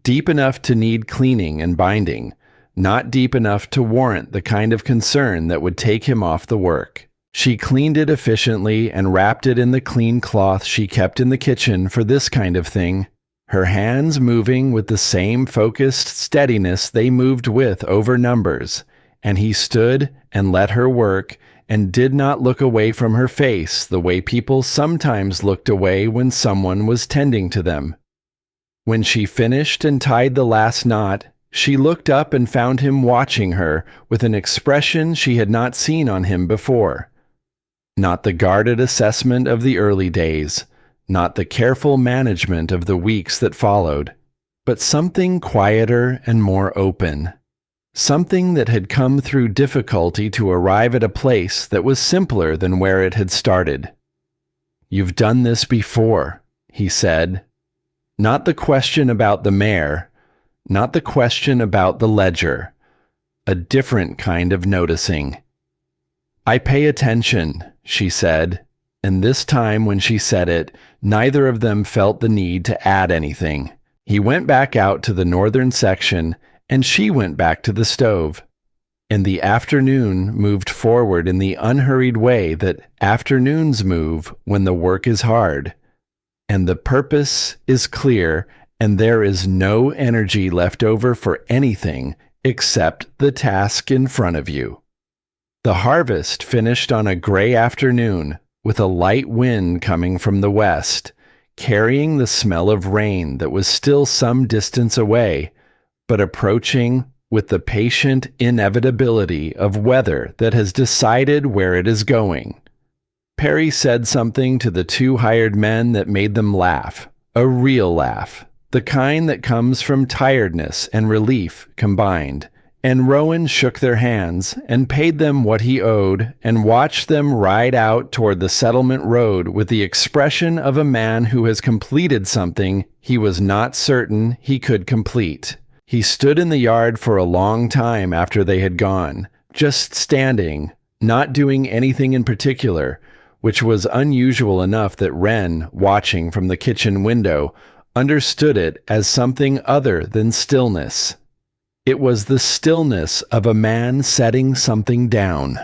deep enough to need cleaning and binding, not deep enough to warrant the kind of concern that would take him off the work. She cleaned it efficiently and wrapped it in the clean cloth she kept in the kitchen for this kind of thing, her hands moving with the same focused steadiness they moved with over numbers, and he stood and let her work and did not look away from her face the way people sometimes looked away when someone was tending to them. When she finished and tied the last knot, she looked up and found him watching her with an expression she had not seen on him before. Not the guarded assessment of the early days, not the careful management of the weeks that followed, but something quieter and more open. Something that had come through difficulty to arrive at a place that was simpler than where it had started. "You've done this before," he said. Not the question about the mare, not the question about the ledger. A different kind of noticing. "I pay attention," she said, and this time when she said it, neither of them felt the need to add anything. He went back out to the northern section, and she went back to the stove. And the afternoon moved forward in the unhurried way that afternoons move when the work is hard. And the purpose is clear, and there is no energy left over for anything except the task in front of you. The harvest finished on a gray afternoon, with a light wind coming from the west, carrying the smell of rain that was still some distance away, but approaching with the patient inevitability of weather that has decided where it is going. Prairie said something to the two hired men that made them laugh, a real laugh, the kind that comes from tiredness and relief combined, and Rowan shook their hands and paid them what he owed and watched them ride out toward the settlement road with the expression of a man who has completed something he was not certain he could complete. He stood in the yard for a long time after they had gone, just standing, not doing anything in particular, which was unusual enough that Wren, watching from the kitchen window, understood it as something other than stillness. It was the stillness of a man setting something down.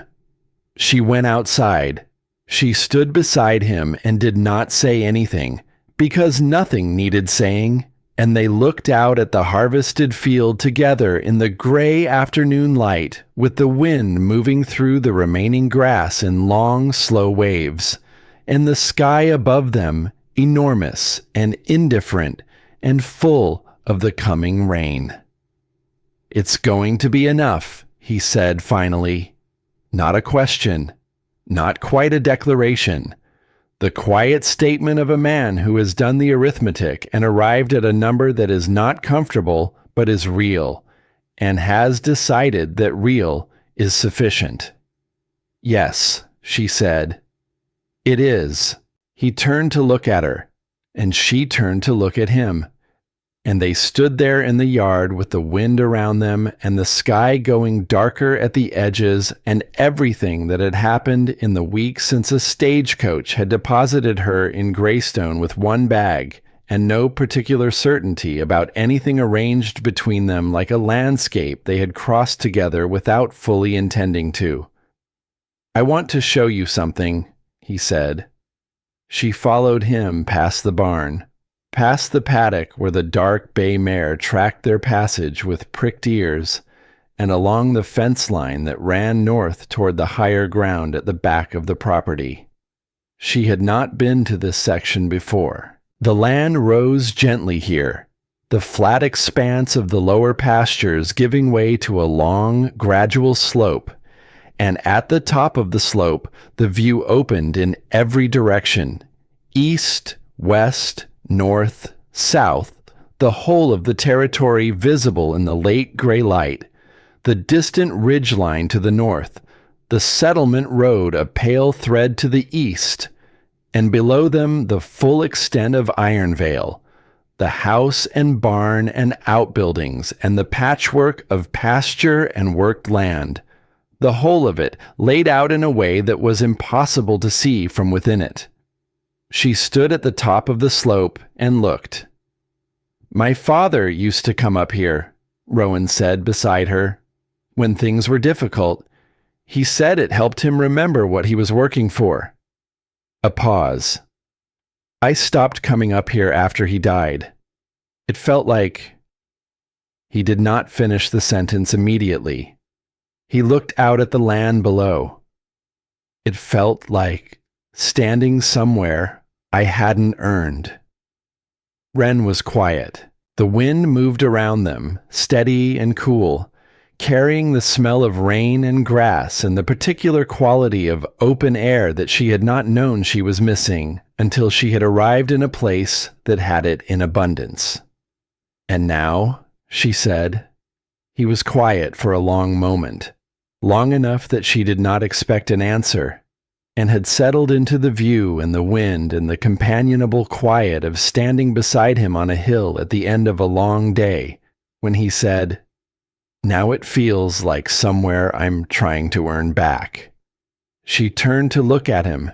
She went outside. She stood beside him and did not say anything, because nothing needed saying, and they looked out at the harvested field together in the gray afternoon light, with the wind moving through the remaining grass in long, slow waves, and the sky above them enormous and indifferent and full of the coming rain. "It's going to be enough," he said finally. Not a question, not quite a declaration. The quiet statement of a man who has done the arithmetic and arrived at a number that is not comfortable but is real, and has decided that real is sufficient. "Yes," she said. "It is." He turned to look at her, and she turned to look at him. And they stood there in the yard with the wind around them and the sky going darker at the edges and everything that had happened in the week since a stagecoach had deposited her in Greystone with one bag and no particular certainty about anything arranged between them like a landscape they had crossed together without fully intending to. "I want to show you something," he said. She followed him past the barn, past the paddock where the dark bay mare tracked their passage with pricked ears, and along the fence line that ran north toward the higher ground at the back of the property. She had not been to this section before. The land rose gently here, the flat expanse of the lower pastures giving way to a long, gradual slope, and at the top of the slope the view opened in every direction, east, west, north, south, the whole of the territory visible in the late gray light, the distant ridge line to the north, the settlement road a pale thread to the east, and below them the full extent of Ironvale, the house and barn and outbuildings and the patchwork of pasture and worked land, the whole of it laid out in a way that was impossible to see from within it. She stood at the top of the slope and looked. "My father used to come up here," Rowan said beside her, "when things were difficult. He said it helped him remember what he was working for." A pause. "I stopped coming up here after he died. It felt like—" He did not finish the sentence immediately. He looked out at the land below. "It felt like standing somewhere I hadn't earned." Wren was quiet. The wind moved around them, steady and cool, carrying the smell of rain and grass and the particular quality of open air that she had not known she was missing until she had arrived in a place that had it in abundance. "And now," she said. He was quiet for a long moment, long enough that she did not expect an answer, and had settled into the view and the wind and the companionable quiet of standing beside him on a hill at the end of a long day, when he said, "Now it feels like somewhere I'm trying to earn back." She turned to look at him.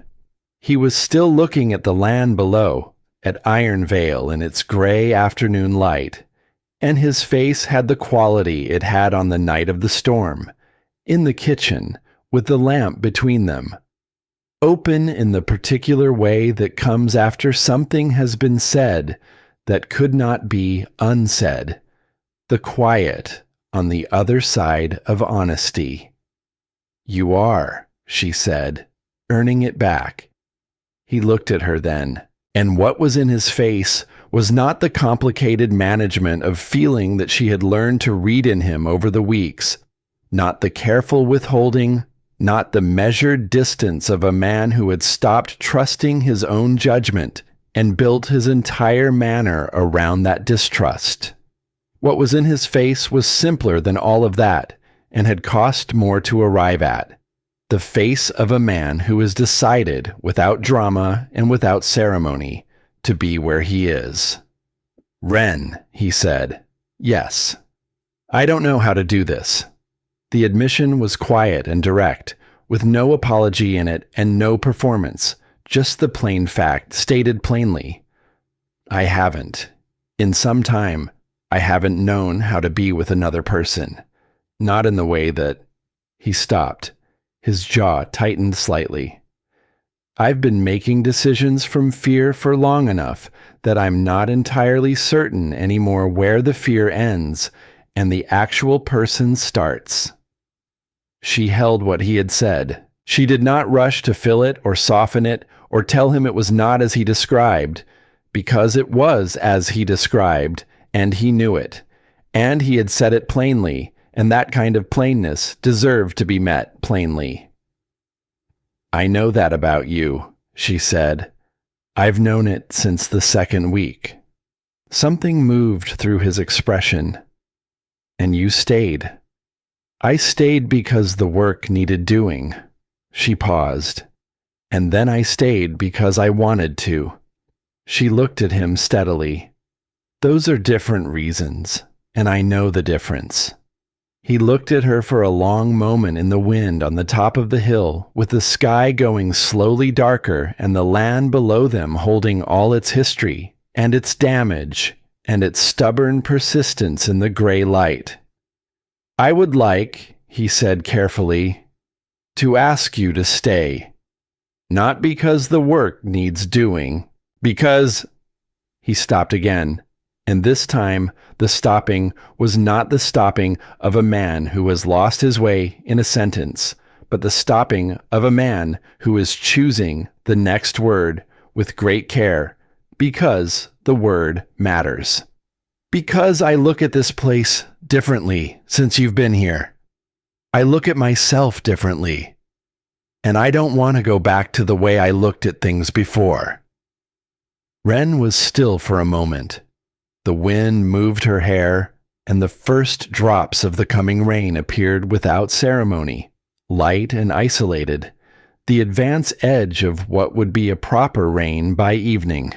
He was still looking at the land below, at Ironvale in its gray afternoon light, and his face had the quality it had on the night of the storm, in the kitchen, with the lamp between them. Open in the particular way that comes after something has been said that could not be unsaid. The quiet on the other side of honesty. "You are," she said, earning it back. He looked at her then, and what was in his face was not the complicated management of feeling that she had learned to read in him over the weeks, not the careful withholding, not the measured distance of a man who had stopped trusting his own judgment and built his entire manner around that distrust. What was in his face was simpler than all of that, and had cost more to arrive at. The face of a man who is decided, without drama and without ceremony, to be where he is. "Wren," he said. "Yes. I don't know how to do this." The admission was quiet and direct, with no apology in it and no performance, just the plain fact stated plainly. "I haven't. In some time, I haven't known how to be with another person. Not in the way that—" He stopped. His jaw tightened slightly. "I've been making decisions from fear for long enough that I'm not entirely certain anymore where the fear ends and the actual person starts." She held what he had said. She did not rush to fill it or soften it or tell him it was not as he described, because it was as he described, and he knew it, and he had said it plainly, and that kind of plainness deserved to be met plainly. "I know that about you," she said. "I've known it since the second week." Something moved through his expression. "And you stayed." "I stayed because the work needed doing." She paused. "And then I stayed because I wanted to." She looked at him steadily. "Those are different reasons, and I know the difference." He looked at her for a long moment in the wind on the top of the hill, with the sky going slowly darker and the land below them holding all its history, and its damage, and its stubborn persistence in the gray light. "I would like," he said carefully, "to ask you to stay. Not because the work needs doing, because—" He stopped again, and this time the stopping was not the stopping of a man who has lost his way in a sentence, but the stopping of a man who is choosing the next word with great care, because the word matters. "Because I look at this place differently since you've been here. I look at myself differently, and I don't want to go back to the way I looked at things before." Wren was still for a moment. The wind moved her hair, and the first drops of the coming rain appeared without ceremony, light and isolated, the advance edge of what would be a proper rain by evening.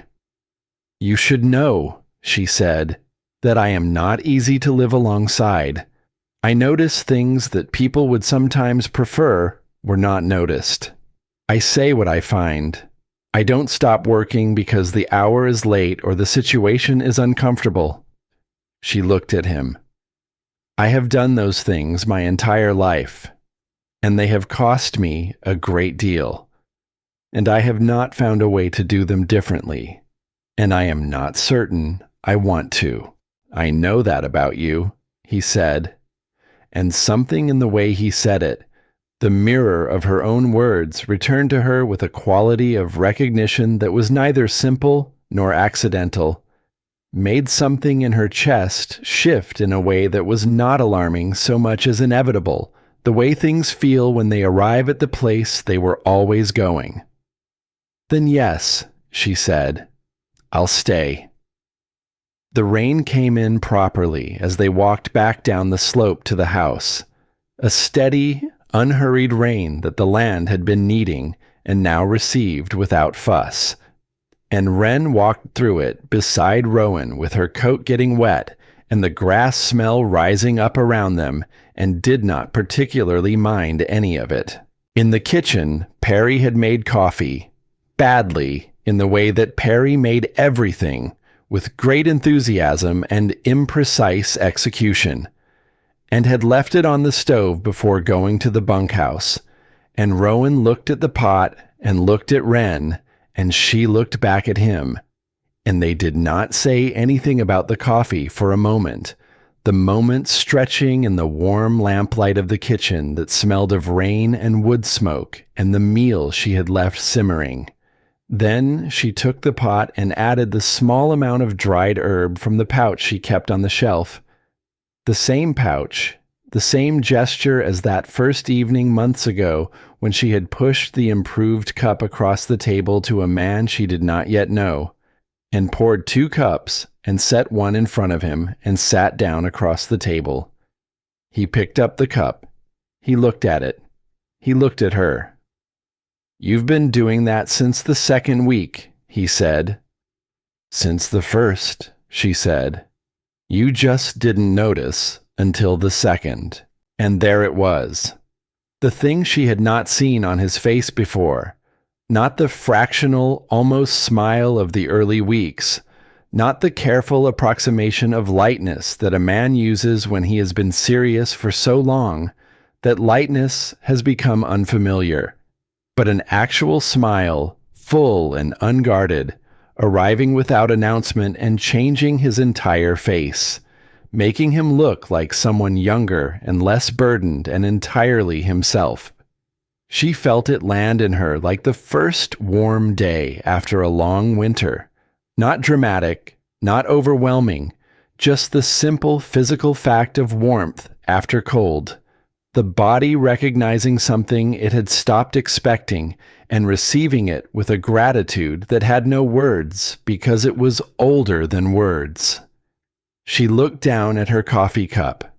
"You should know," she said, "that I am not easy to live alongside. I notice things that people would sometimes prefer were not noticed. I say what I find. I don't stop working because the hour is late or the situation is uncomfortable." She looked at him. "I have done those things my entire life, and they have cost me a great deal. And I have not found a way to do them differently, and I am not certain I want to." "I know that about you," he said, and something in the way he said it, the mirror of her own words, returned to her with a quality of recognition that was neither simple nor accidental, made something in her chest shift in a way that was not alarming so much as inevitable, the way things feel when they arrive at the place they were always going. "Then yes," she said, "I'll stay." The rain came in properly as they walked back down the slope to the house, a steady, unhurried rain that the land had been needing and now received without fuss. And Wren walked through it beside Rowan with her coat getting wet and the grass smell rising up around them, and did not particularly mind any of it. In the kitchen, Prairie had made coffee, badly, in the way that Prairie made everything, with great enthusiasm and imprecise execution, and had left it on the stove before going to the bunkhouse. And Rowan looked at the pot and looked at Wren, and she looked back at him, and they did not say anything about the coffee for a moment, the moment stretching in the warm lamplight of the kitchen that smelled of rain and wood smoke and the meal she had left simmering. Then she took the pot and added the small amount of dried herb from the pouch she kept on the shelf. The same pouch, the same gesture as that first evening months ago when she had pushed the improved cup across the table to a man she did not yet know, and poured 2 cups and set one in front of him and sat down across the table. He picked up the cup. He looked at it. He looked at her. "You've been doing that since the 2nd week," he said. "Since the 1st, she said. "You just didn't notice until the 2nd. And there it was. The thing she had not seen on his face before. Not the fractional, almost smile of the early weeks. Not the careful approximation of lightness that a man uses when he has been serious for so long that lightness has become unfamiliar. But an actual smile, full and unguarded, arriving without announcement and changing his entire face, making him look like someone younger and less burdened and entirely himself. She felt it land in her like the first warm day after a long winter. Not dramatic, not overwhelming, just the simple physical fact of warmth after cold. The body recognizing something it had stopped expecting and receiving it with a gratitude that had no words because it was older than words. She looked down at her coffee cup.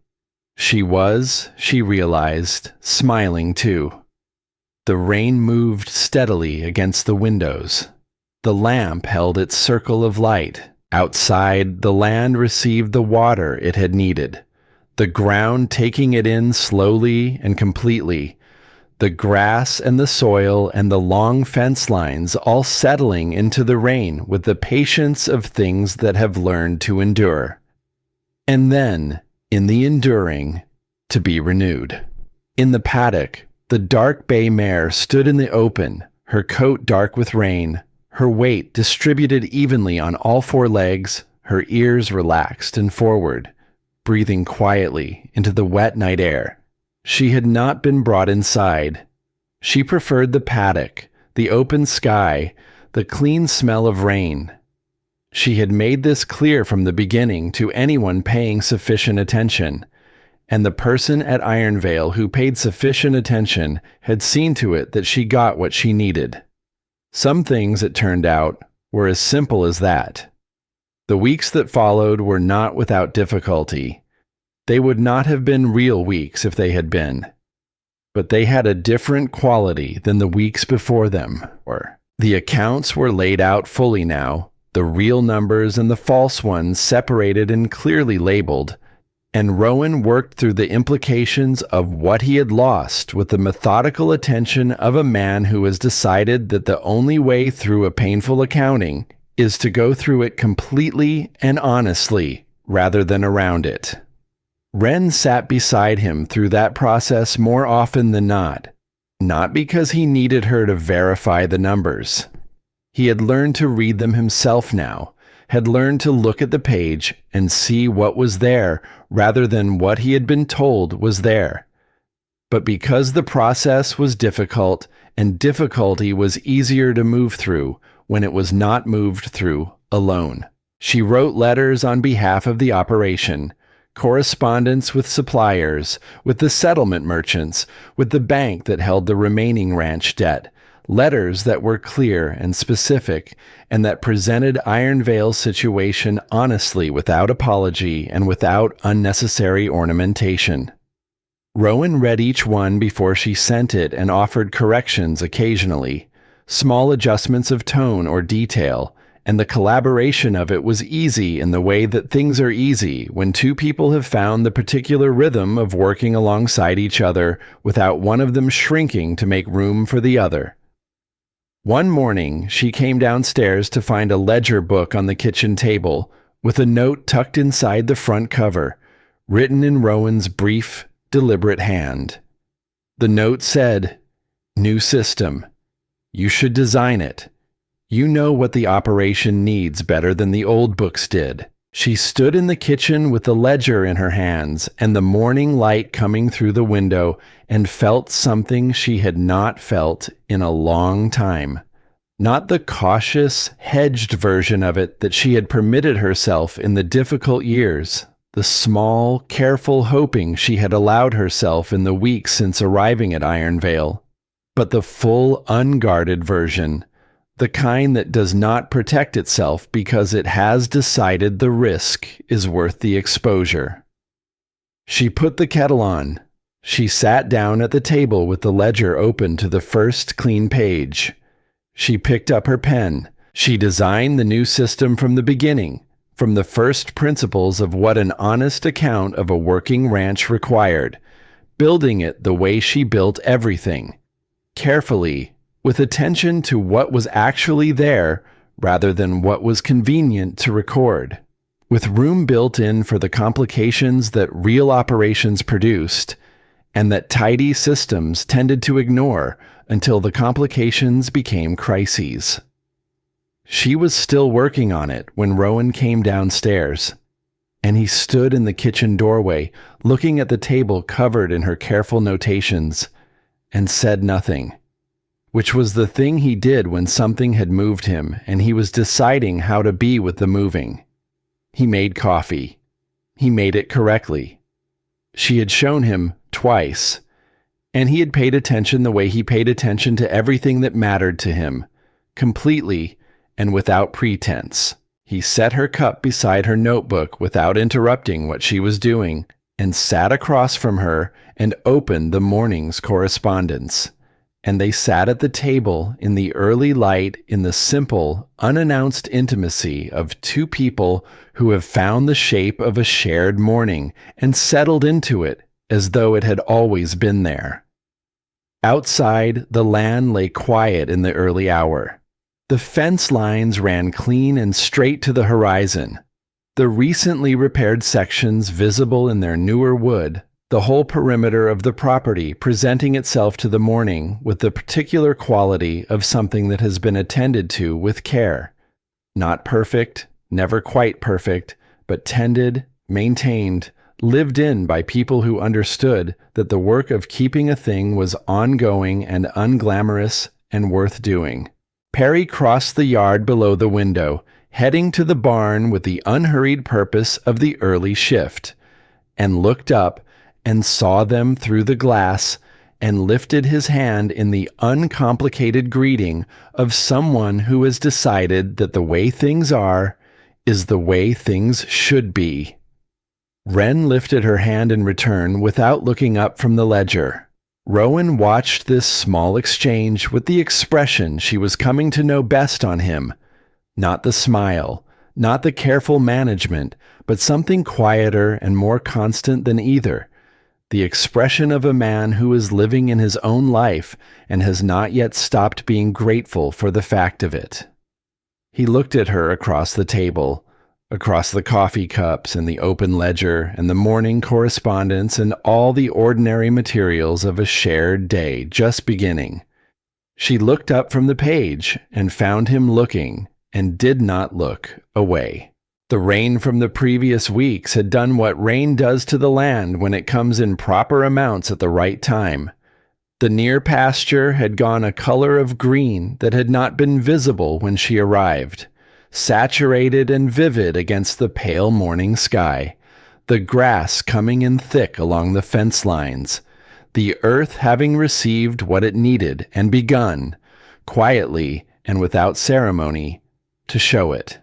She was, she realized, smiling too. The rain moved steadily against the windows. The lamp held its circle of light. Outside, the land received the water it had needed, the ground taking it in slowly and completely, the grass and the soil and the long fence lines all settling into the rain with the patience of things that have learned to endure. And then, in the enduring, to be renewed. In the paddock, the dark bay mare stood in the open, her coat dark with rain, her weight distributed evenly on all 4 legs, her ears relaxed and forward, breathing quietly into the wet night air. She had not been brought inside. She preferred the paddock, the open sky, the clean smell of rain. She had made this clear from the beginning to anyone paying sufficient attention, and the person at Ironvale who paid sufficient attention had seen to it that she got what she needed. Some things, it turned out, were as simple as that. The weeks that followed were not without difficulty. They would not have been real weeks if they had been. But they had a different quality than the weeks before them were. The accounts were laid out fully now, the real numbers and the false ones separated and clearly labeled, and Rowan worked through the implications of what he had lost with the methodical attention of a man who has decided that the only way through a painful accounting is to go through it completely and honestly, rather than around it. Wren sat beside him through that process more often than not because he needed her to verify the numbers. He had learned to read them himself now, had learned to look at the page and see what was there rather than what he had been told was there. But because the process was difficult and difficulty was easier to move through when it was not moved through alone, she wrote letters on behalf of the operation, correspondence with suppliers, with the settlement merchants, with the bank that held the remaining ranch debt, letters that were clear and specific and that presented Iron Vale's situation honestly without apology and without unnecessary ornamentation. Rowan read each one before she sent it and offered corrections occasionally, small adjustments of tone or detail, and the collaboration of it was easy in the way that things are easy when two people have found the particular rhythm of working alongside each other without one of them shrinking to make room for the other. One morning, she came downstairs to find a ledger book on the kitchen table, with a note tucked inside the front cover, written in Rowan's brief, deliberate hand. The note said, "New system. You should design it. You know what the operation needs better than the old books did." She stood in the kitchen with the ledger in her hands and the morning light coming through the window and felt something she had not felt in a long time. Not the cautious, hedged version of it that she had permitted herself in the difficult years, the small, careful hoping she had allowed herself in the weeks since arriving at Iron Vale, but the full, unguarded version, the kind that does not protect itself because it has decided the risk is worth the exposure. She put the kettle on. She sat down at the table with the ledger open to the first clean page. She picked up her pen. She designed the new system from the beginning, from the first principles of what an honest account of a working ranch required, building it the way she built everything, carefully, with attention to what was actually there rather than what was convenient to record, with room built in for the complications that real operations produced, and that tidy systems tended to ignore until the complications became crises. She was still working on it when Rowan came downstairs, and he stood in the kitchen doorway, looking at the table covered in her careful notations, and said nothing. Which was the thing he did when something had moved him and he was deciding how to be with the moving. He made coffee. He made it correctly. She had shown him twice, and he had paid attention the way he paid attention to everything that mattered to him, completely and without pretense. He set her cup beside her notebook without interrupting what she was doing, and sat across from her and opened the morning's correspondence. And they sat at the table in the early light in the simple, unannounced intimacy of two people who have found the shape of a shared morning and settled into it as though it had always been there. Outside, the land lay quiet in the early hour. The fence lines ran clean and straight to the horizon. The recently repaired sections visible in their newer wood, the whole perimeter of the property presenting itself to the morning with the particular quality of something that has been attended to with care. Not perfect, never quite perfect, but tended, maintained, lived in by people who understood that the work of keeping a thing was ongoing and unglamorous and worth doing. Prairie crossed the yard below the window, heading to the barn with the unhurried purpose of the early shift, and looked up and saw them through the glass, and lifted his hand in the uncomplicated greeting of someone who has decided that the way things are is the way things should be. Wren lifted her hand in return without looking up from the ledger. Rowan watched this small exchange with the expression she was coming to know best on him. Not the smile, not the careful management, but something quieter and more constant than either. The expression of a man who is living in his own life and has not yet stopped being grateful for the fact of it. He looked at her across the table, across the coffee cups and the open ledger and the morning correspondence and all the ordinary materials of a shared day just beginning. She looked up from the page and found him looking and did not look away. The rain from the previous weeks had done what rain does to the land when it comes in proper amounts at the right time. The near pasture had gone a color of green that had not been visible when she arrived, saturated and vivid against the pale morning sky, the grass coming in thick along the fence lines, the earth having received what it needed and begun, quietly and without ceremony, to show it.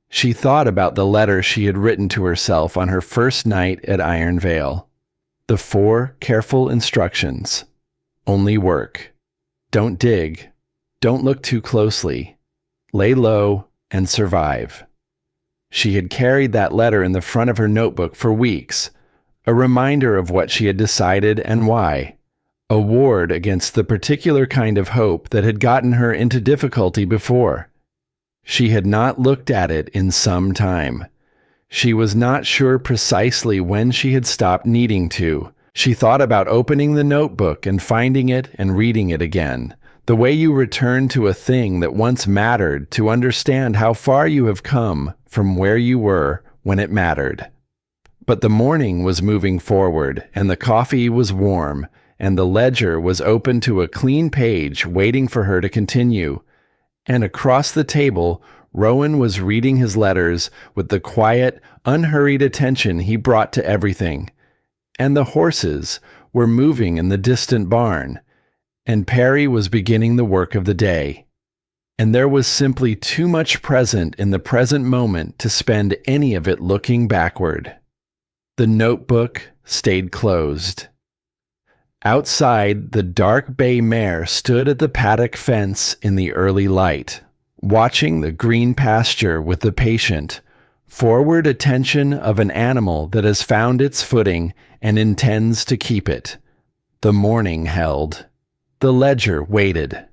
She thought about the letter she had written to herself on her first night at Iron Vale. The 4 careful instructions. Only work. Don't dig. Don't look too closely. Lay low and survive. She had carried that letter in the front of her notebook for weeks, a reminder of what she had decided and why, a ward against the particular kind of hope that had gotten her into difficulty before. She had not looked at it in some time. She was not sure precisely when she had stopped needing to. She thought about opening the notebook and finding it and reading it again, the way you return to a thing that once mattered to understand how far you have come from where you were when it mattered. But the morning was moving forward, and the coffee was warm, and the ledger was open to a clean page waiting for her to continue. And across the table, Rowan was reading his letters with the quiet, unhurried attention he brought to everything. And the horses were moving in the distant barn, and Prairie was beginning the work of the day. And there was simply too much present in the present moment to spend any of it looking backward. The notebook stayed closed. Outside, the dark bay mare stood at the paddock fence in the early light, watching the green pasture with the patient, forward attention of an animal that has found its footing and intends to keep it. The morning held. The ledger waited.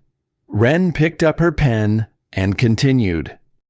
Wren picked up her pen and continued.